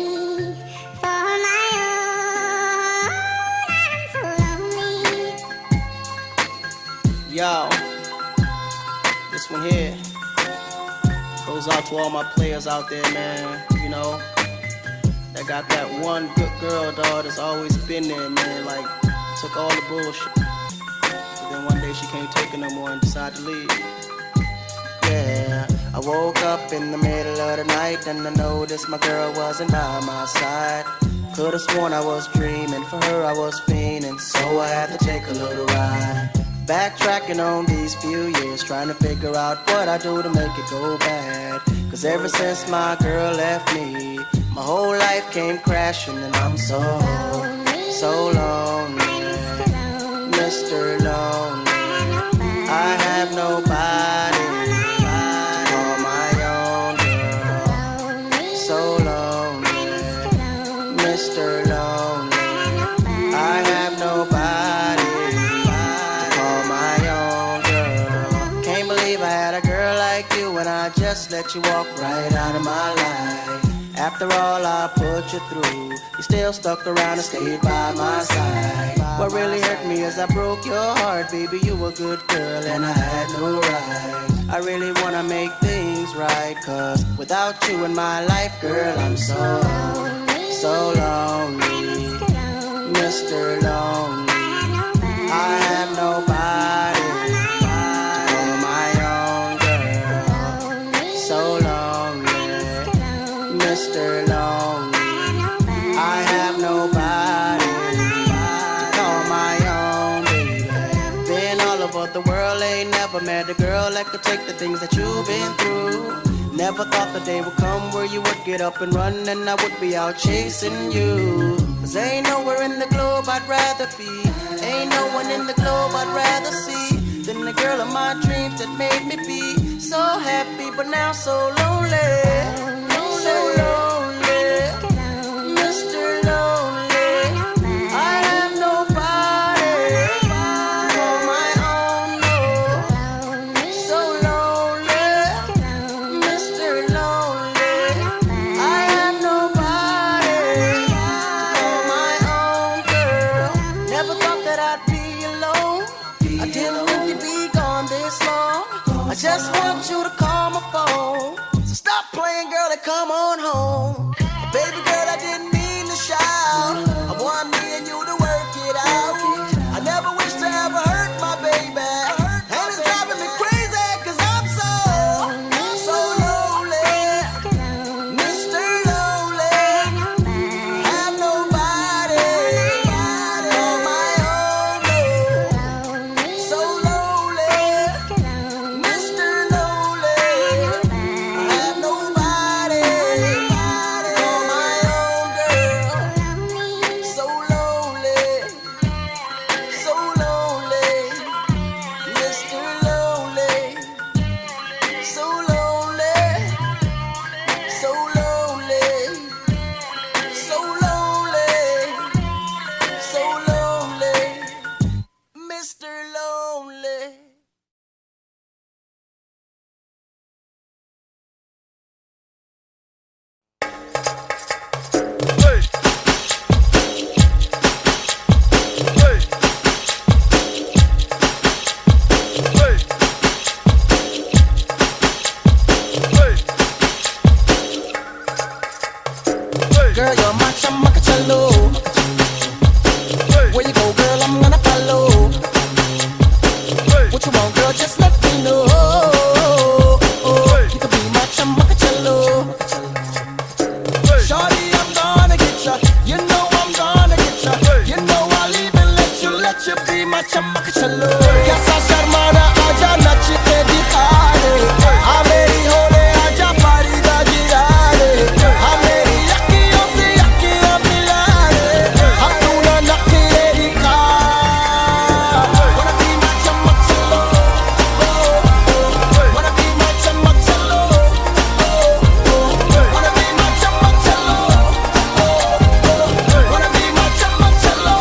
for my own. I'm so lonely. Yo, this one here goes out to all my players out there, man. You know, that got that one good girl, dog, that's always been there, man. Like, took all the bullshit. But then one day she can't take it no more and decided to leave. Yeah, I woke up in the middle of the night and I noticed my girl wasn't by my side. Could've sworn I was dreaming, for her I was fiending, so I had to take a little ride. Backtracking on these few years, trying to figure out what I do to make it go bad. Cause ever since my girl left me, my whole life came crashing and I'm so lonely. Mr. Lonely, I have nobody to call my own girl. So lonely, Mr. Lonely, I have nobody to call my own girl. Can't believe I had a girl like you and I just let you walk right out of my life. After all I put you through, you still stuck around and stayed by my side. What really hurt me is I broke your heart, baby, you a good girl and I had no right. I really wanna make things right, cause without you in my life, girl, I'm so lonely. Mr. Lonely. I have nobody to call my own girl. So lonely, Mr. Lonely. I have nobody to call my own baby. Been all over the world, ain't never met a girl that could take the things that you've been through. Never thought the day would come where you would get up and run and I would be out chasing you. 'Cause ain't nowhere in the globe I'd rather be, ain't no one in the globe I'd rather see than the girl of my dreams that made me be so happy but now so lonely. So lonely, Mr. Lonely. I have nobody to call my own, no. So lonely, Mr. Lonely. I have nobody to call my own girl. Never thought that I'd be alone. I didn't think you'd be gone this long. I just want you to call my phone. So stop playing, girl, and come on home. Baby girl, I didn't mean to shout. I want me and you to work it out. I never wish to ever hurt my baby. And it's driving me crazy 'cause I'm so lonely. Mr. Lonely. Have nobody on my own, no. So lonely. Mr. Lonely. Have nobody on my own girl. So lonely. So lonely. Mr. Lonely. So lonely. So lonely. So lonely. So lonely. Mr. Lonely. Girl, you're my chamakachalo. Where you go, girl, I'm gonna follow. What you want, girl, just let me know. You can be my chamakachalo. Shorty, I'm gonna get ya. You know I'm gonna get ya. You know I'll even let you be my chamakachalo. Kaisa sharmana aaja nach ke dikha de. Aa meri hole aaja pari da gira de. Aa meri akhiyon se akhiyan mila de. Hum tu na nakhre dikha. Wanna be my chamakachalo. Wanna be my chamakachalo. Wanna be my chamakachalo. Wanna be my chamakachalo.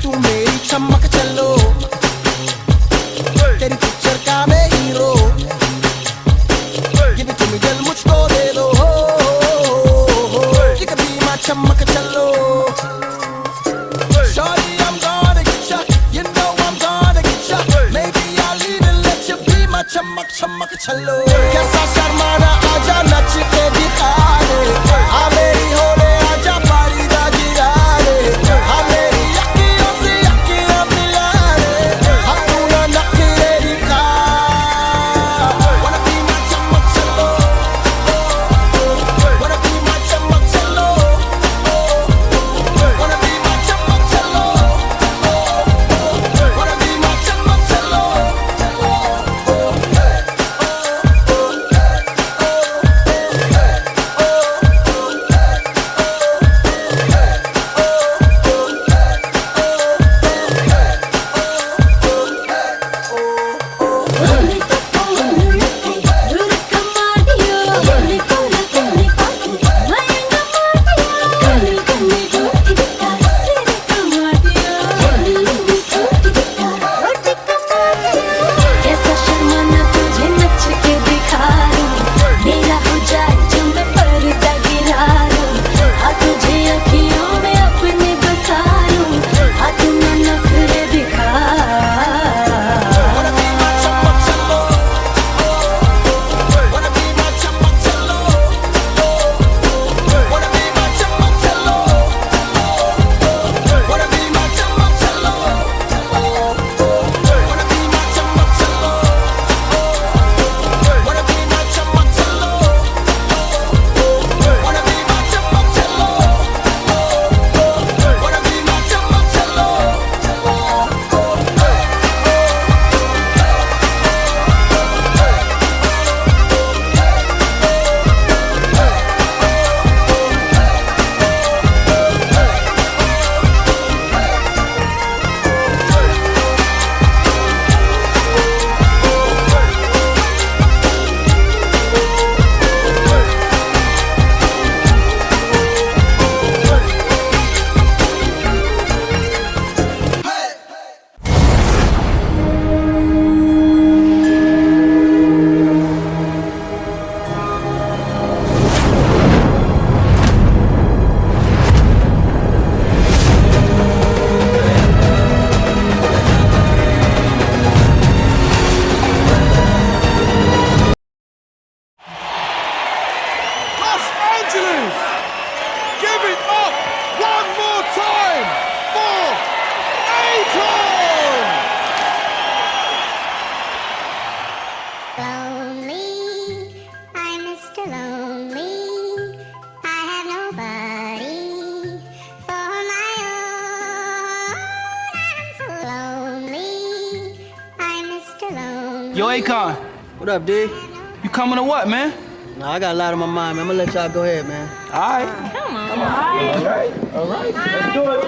तू मेरी चमक चलो, तेरी पिक्चर का मैं hero. Give it to me, दिल मुझको दे दो. You can be my चमक चलो. Shorty, I'm gonna get ya. You know I'm gonna get ya. Maybe I'll even let you be my चमक चमक चलो. कैसा शर्माना आजा नच के दिखा दे. आ मेरी होले आजा पारी दा गिरा दे. आ मेरी अखियों से अखियां मिला दे. हम तू ना नखरे दिखा. Wanna be my चमक चलो. Wanna be my चमक चलो. Wanna be my चमक चलो. Wanna be my चमक चलो. Yo, Akon. What up, D? You coming or what, man? Nah, I got a lot on my mind, man. I'm gonna let y'all go ahead, man. All right. Come on. All right. Let's do it.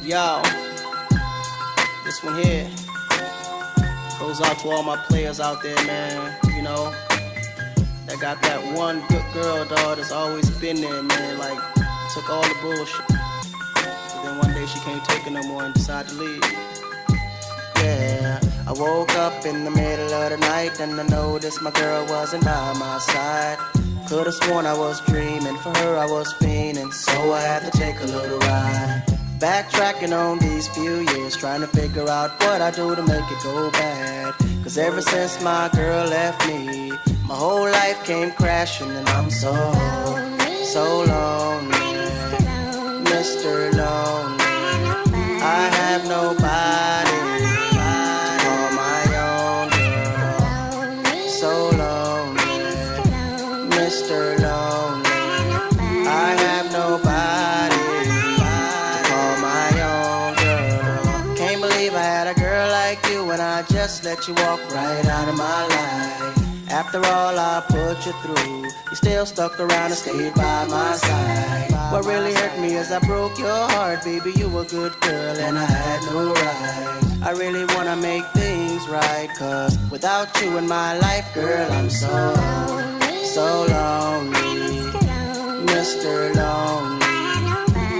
Yo, this one here goes out to all my players out there, man. You know, that got that one good girl, dog, that's always been there, man. Like, took all the bullshit. But then one day she can't take it no more and decided to leave. Yeah, I woke up in the middle of the night and I noticed my girl wasn't by my side. Could've sworn I was dreaming, for her I was fiending, so I had to take a little ride. Backtracking on these few years, trying to figure out what I do to make it go bad. Cause ever since my girl left me, my whole life came crashing and I'm so lonely, Mr. Lonely. I have nobody to call my own girl. So lonely, Mr. Lonely. I have nobody to call my own girl. Can't believe I had a girl like you and I just let you walk right out of my life. After all I put you through, you still stuck around and stayed by my side. What really hurt me is I broke your heart, baby, you a good girl and I had no right. I really wanna make things right, cause without you in my life, girl, I'm so lonely, Mr. Lonely.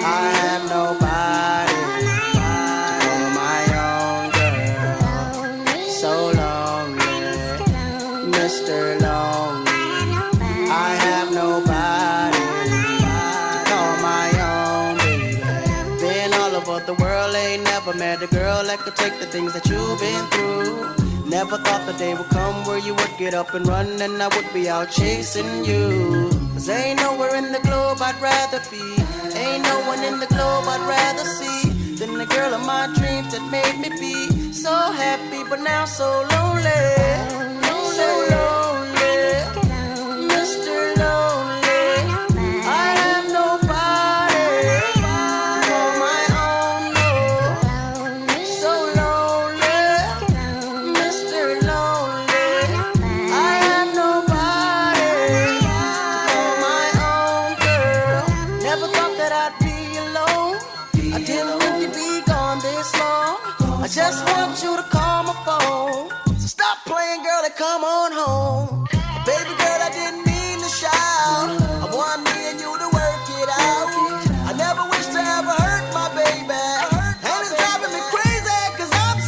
I have nobody to call my own girl. So lonely, Mr. Lonely. I have nobody to call my own baby. Been all over the world, ain't never met a girl that could take the things that you've been through. Never thought the day would come where you would get up and run and I would be out chasing you. Cause ain't nowhere in the globe I'd rather be, ain't no one in the globe I'd rather see than the girl of my dreams that made me be so happy but now so lonely. So lonely, Mr. Lonely. I have nobody to call my own, no. So lonely, Mr. Lonely. I have nobody to call my own girl. Never thought that I'd be alone. I didn't think you'd be gone this long. I just want you to call my phone. So stop playing, girl, and come on home. Baby girl, I didn't mean to shout. I want me and you to work it out. I never wish to ever hurt my baby. And it's driving me crazy cause I'm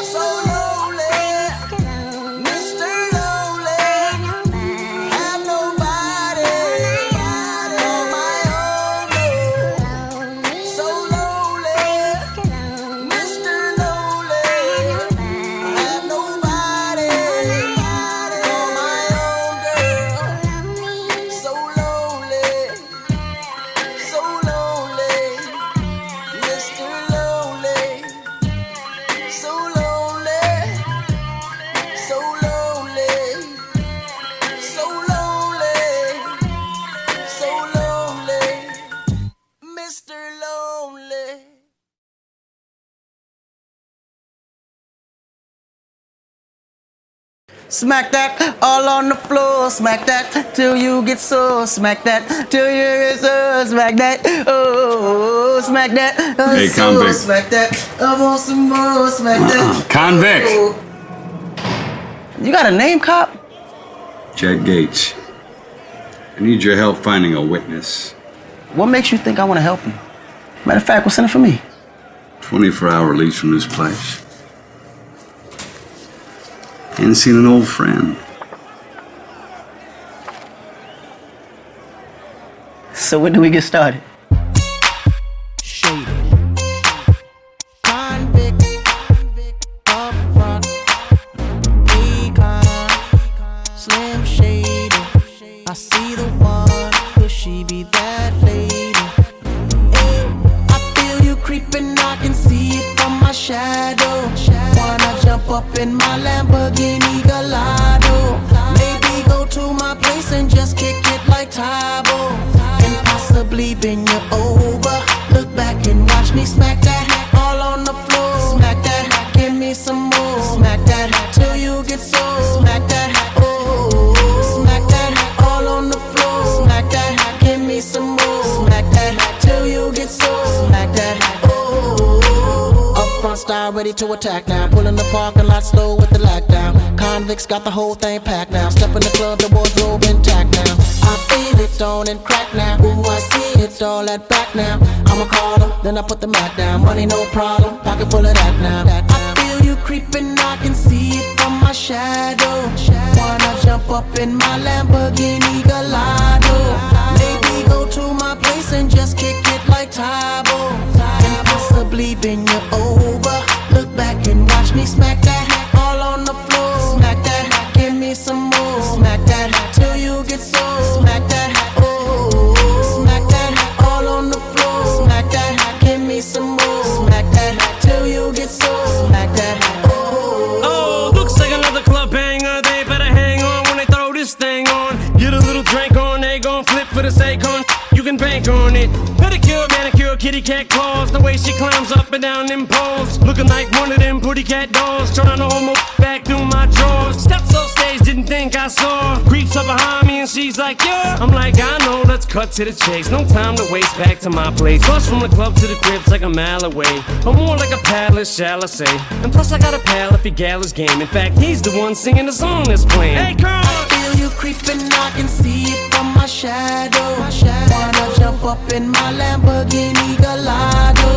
so lonely, Mr. Lonely. Have nobody on my own, no. So lonely, Mr. Lonely. Have nobody on my own girl. So lonely, so lonely, Mr. Lonely. So lonely, so lonely, so lonely, so lonely, Mr. Lonely. Smack that all on the floor, smack that till you get sore, smack that till you get sore, smack that, oh, smack that, Hey, so, convict. smack that, I want some more, smack that. Convict. Oh. You got a name, cop? Jack Gates. I need your help finding a witness. What makes you think I want to help you? Matter of fact, what's in it for me? 24-hour release from this place. Ain't seen an old friend. So when do we get started? Convict, up front, Akon, Slim Shady. I see the one, could she be that lady? Hey, I feel you creeping, I can see it from my shadow. Wanna jump up in my Lamborghini Gallardo, maybe go to my place and just ready to attack now. Pulling the parking lot slow with the lockdown. Convicts got the whole thing packed now. Step in the club, the wardrobe intact now. I feel it on and crack now. Ooh, I see it all at back now. I'ma call them, then I put the Mac down. Money no problem, pocket full of that now. I feel you creeping, I can see it from my shadow. Wanna jump up in my Lamborghini Gallardo. Maybe go to my place and just kick it like Tybo. And possibly bend you over. Look back and watch me smack that all on the floor. Smack that, give me some more. Smack that till you get so. Smack that, oh. Smack that all on the floor. Smack that, give me some more. Smack that till you get so. Smack that, oh. Oh, looks like another club banger. They better hang on when they throw this thing on. Get a little drink on, they gon' flip for the Akon. You can bank on it. Pedicure, manicure, kitty cat claws. The way she climbs up and down them poles. Looking like one of them pretty cat dolls. Trying to hold my back through my drawers. Steps off stage, didn't think I saw. Creeps up behind me and she's like, yeah. I'm like, I know, let's cut to the chase. No time to waste, back to my place. Plus from the club to the crib's like a mile away. Or more like a palace, shall I say. And plus I got a pal if he gallows game. In fact, he's the one singing the song that's playing. Hey girl! I feel you creeping, I can see it from my shadow. Wanna jump up in my Lamborghini Gallardo.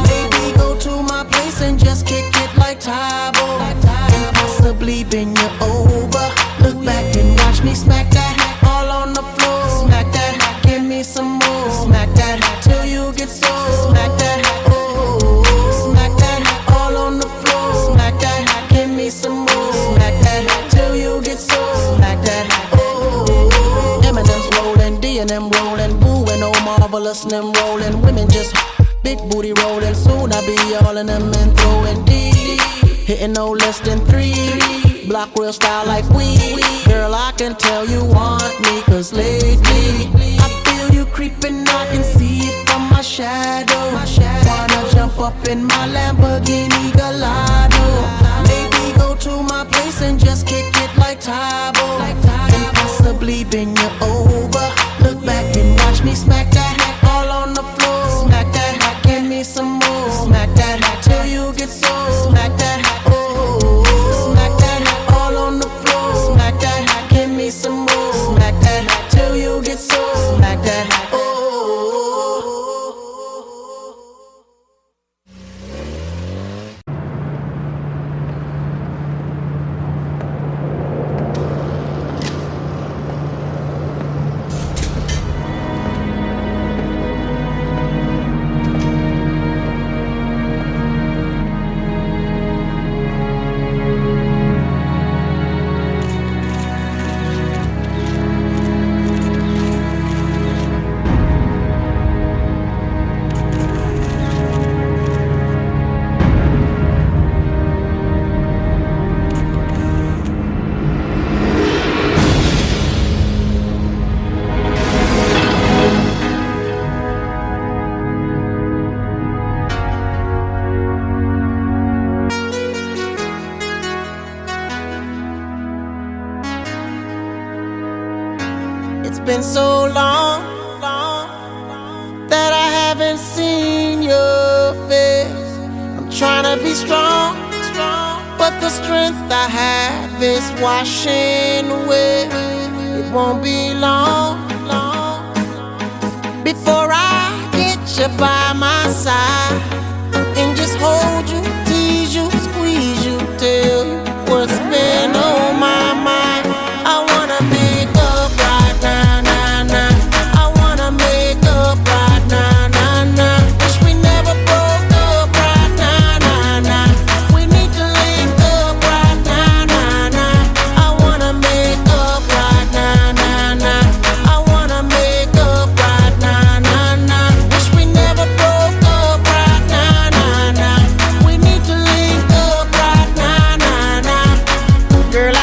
Maybe go to my place and just kick it like Tybo. And possibly bend you over. Look back and watch me smack that all on the floor. Smack that, give me some more. Smack that till you get so. Smack that, oh. Smack that all on the floor. Smack that, give me some more. Smack that till you get so. Smack that, oh. Eminem's rolling, D and M rolling, Boo and oh marvelous and them rolling. Women just big booty rolling. Soon I be all in them and throwing D. Hitting no less than 3. Block real style like we. Girl, I can tell you want me, cause lately I feel you creeping, I can see it from my shadow. Wanna jump up in my Lamborghini Gallardo. Maybe go to my place and just kick it like Tybo. And possibly bend you over. Look back and watch me smack that all on the floor. Smack that, give me some more. Smack that till you get so. Smack that, oh. Smack that all on the floor. Smack that, give me some more. Smack that till you get so. Smack that, oh. Been so long that I haven't seen your face. I'm trying to be strong, but the strength I have is washing away. It won't be long before I get you by my side and just hold you, tease you, squeeze you, tell you what's been on my mind. I wanna make up right now, nah, nah. I wanna make up right now, nah, nah. Wish we never broke up right now, nah, nah. We need to link up right now, nah, nah. I wanna make up right now, nah, nah. I wanna make up right now, nah, nah. Wish we never broke up right now, nah, nah. We need to link up right now, nah, nah. Girl,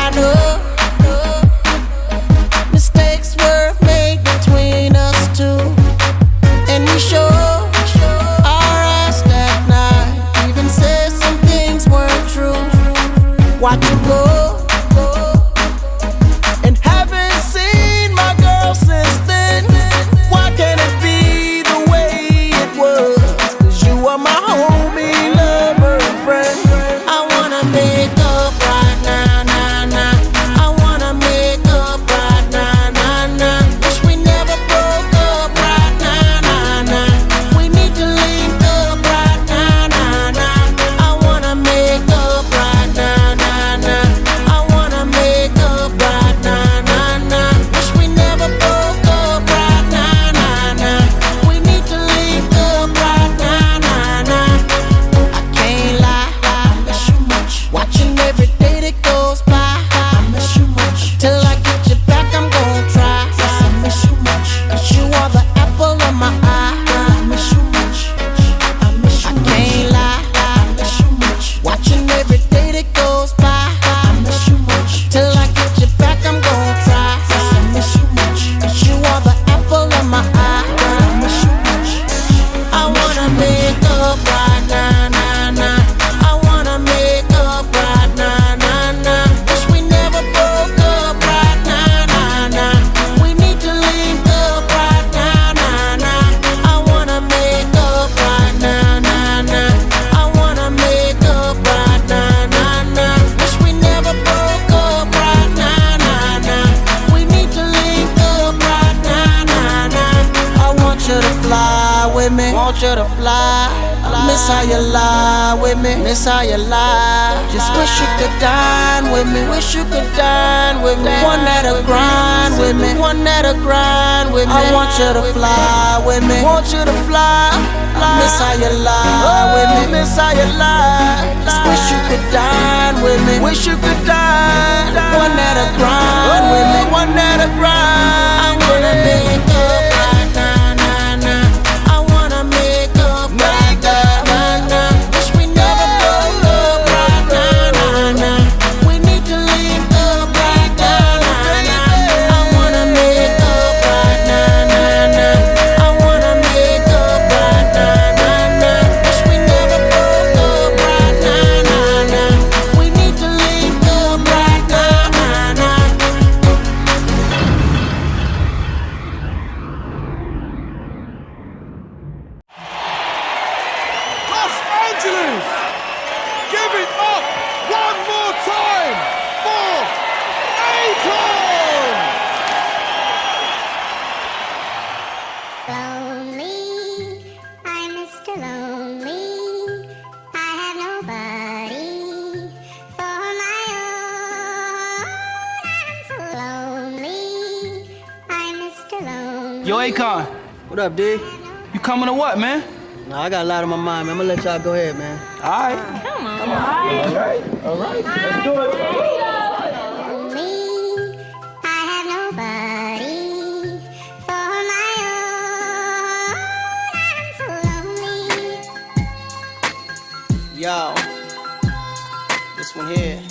want you to fly. Miss how you lie with me, miss how you lie. Just wish you could dine with me, wish you could dine with me. One that'll grind with me, one that'll grind with me. I want you to fly with me, want you to fly. Miss how you lie with me, miss how you lie. Just wish you could dine with me, wish you could dine. One that'll grind with me, one that'll grind. I wanna make up right now, nah, nah. I wanna make up right now, nah, nah. Wish we never broke up right now, nah, nah. We need to link up right now, nah, nah. I wanna make up right now, nah, nah. I wanna make up right now, nah, nah. Wish we never broke up right now, nah, nah. We need to link up right now, nah, nah. Los Angeles! Give it up one more time for Akon! Lonely, I'm Mr. Lonely. I have nobody for my own. I'm so lonely. I'm Mr. Lonely. Yo, Akon, What up, D? you coming or what, man? Nah, I got a lot on my mind, man. I'm gonna let y'all go ahead, man. All right. Lonely, I have nobody for my own. I'm so lonely. Yo, this one here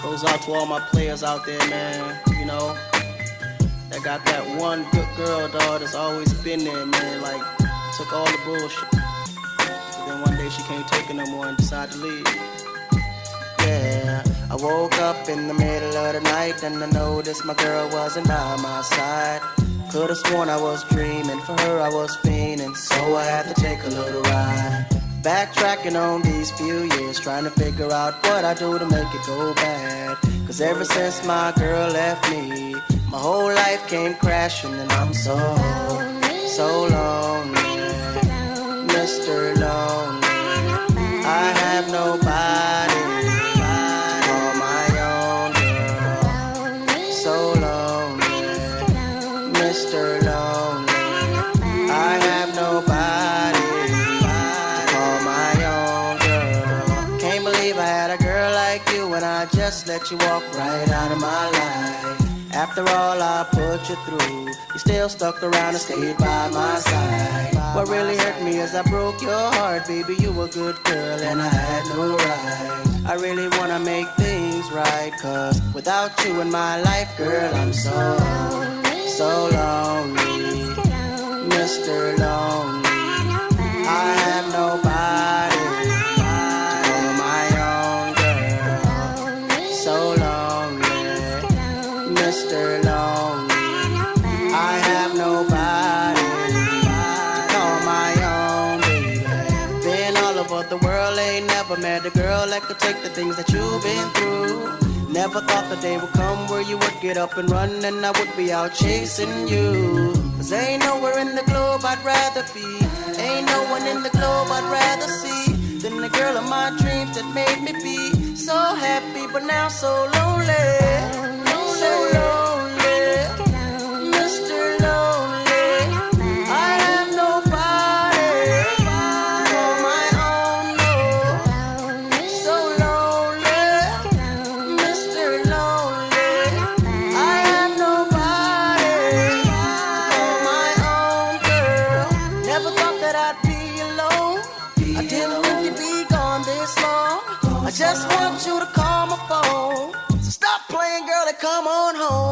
goes out to all my players out there, man. You know, that got that one good girl, dog, that's always been there, man. Like, took all the bullshit. But then one day she can't take it no more and decided to leave. Yeah, I woke up in the middle of the night and I noticed my girl wasn't by my side. Could've sworn I was dreaming, for her I was fiending, so I had to take a little ride. Backtracking on these few years, trying to figure out what I do to make it go bad. Cause ever since my girl left me, my whole life came crashing and I'm so lonely. Mr. Lonely, I have nobody to call my own girl. So lonely, Mr. Lonely, I have nobody to call my own girl. Can't believe I had a girl like you and I just let you walk right out of my life. After all I put you through, you still stuck around and stayed by my side. What really hurt me is I broke your heart, baby. You were a good girl and I had no right. I really wanna make things right, cause without you in my life, girl, I'm so lonely. Mr. Lonely, I have nobody to call my own girl. So lonely, Mr. Lonely, I have nobody to call my own baby. Been all over the world, ain't never met a girl that could take the things that you've been through. Never thought the day would come where you would get up and run and I would be out chasing you. Cause ain't nowhere in the globe I'd rather be, ain't no one in the globe I'd rather see than the girl of my dreams that made me be so happy but now so lonely. So lonely, Mr. Lonely, I have nobody to call my own, no. So lonely, Mr. Lonely, I have nobody to call my own girl. Never thought that I'd be alone, I didn't think you'd be gone this long. I just want you to call my phone. So stop playing, girl, and come on home.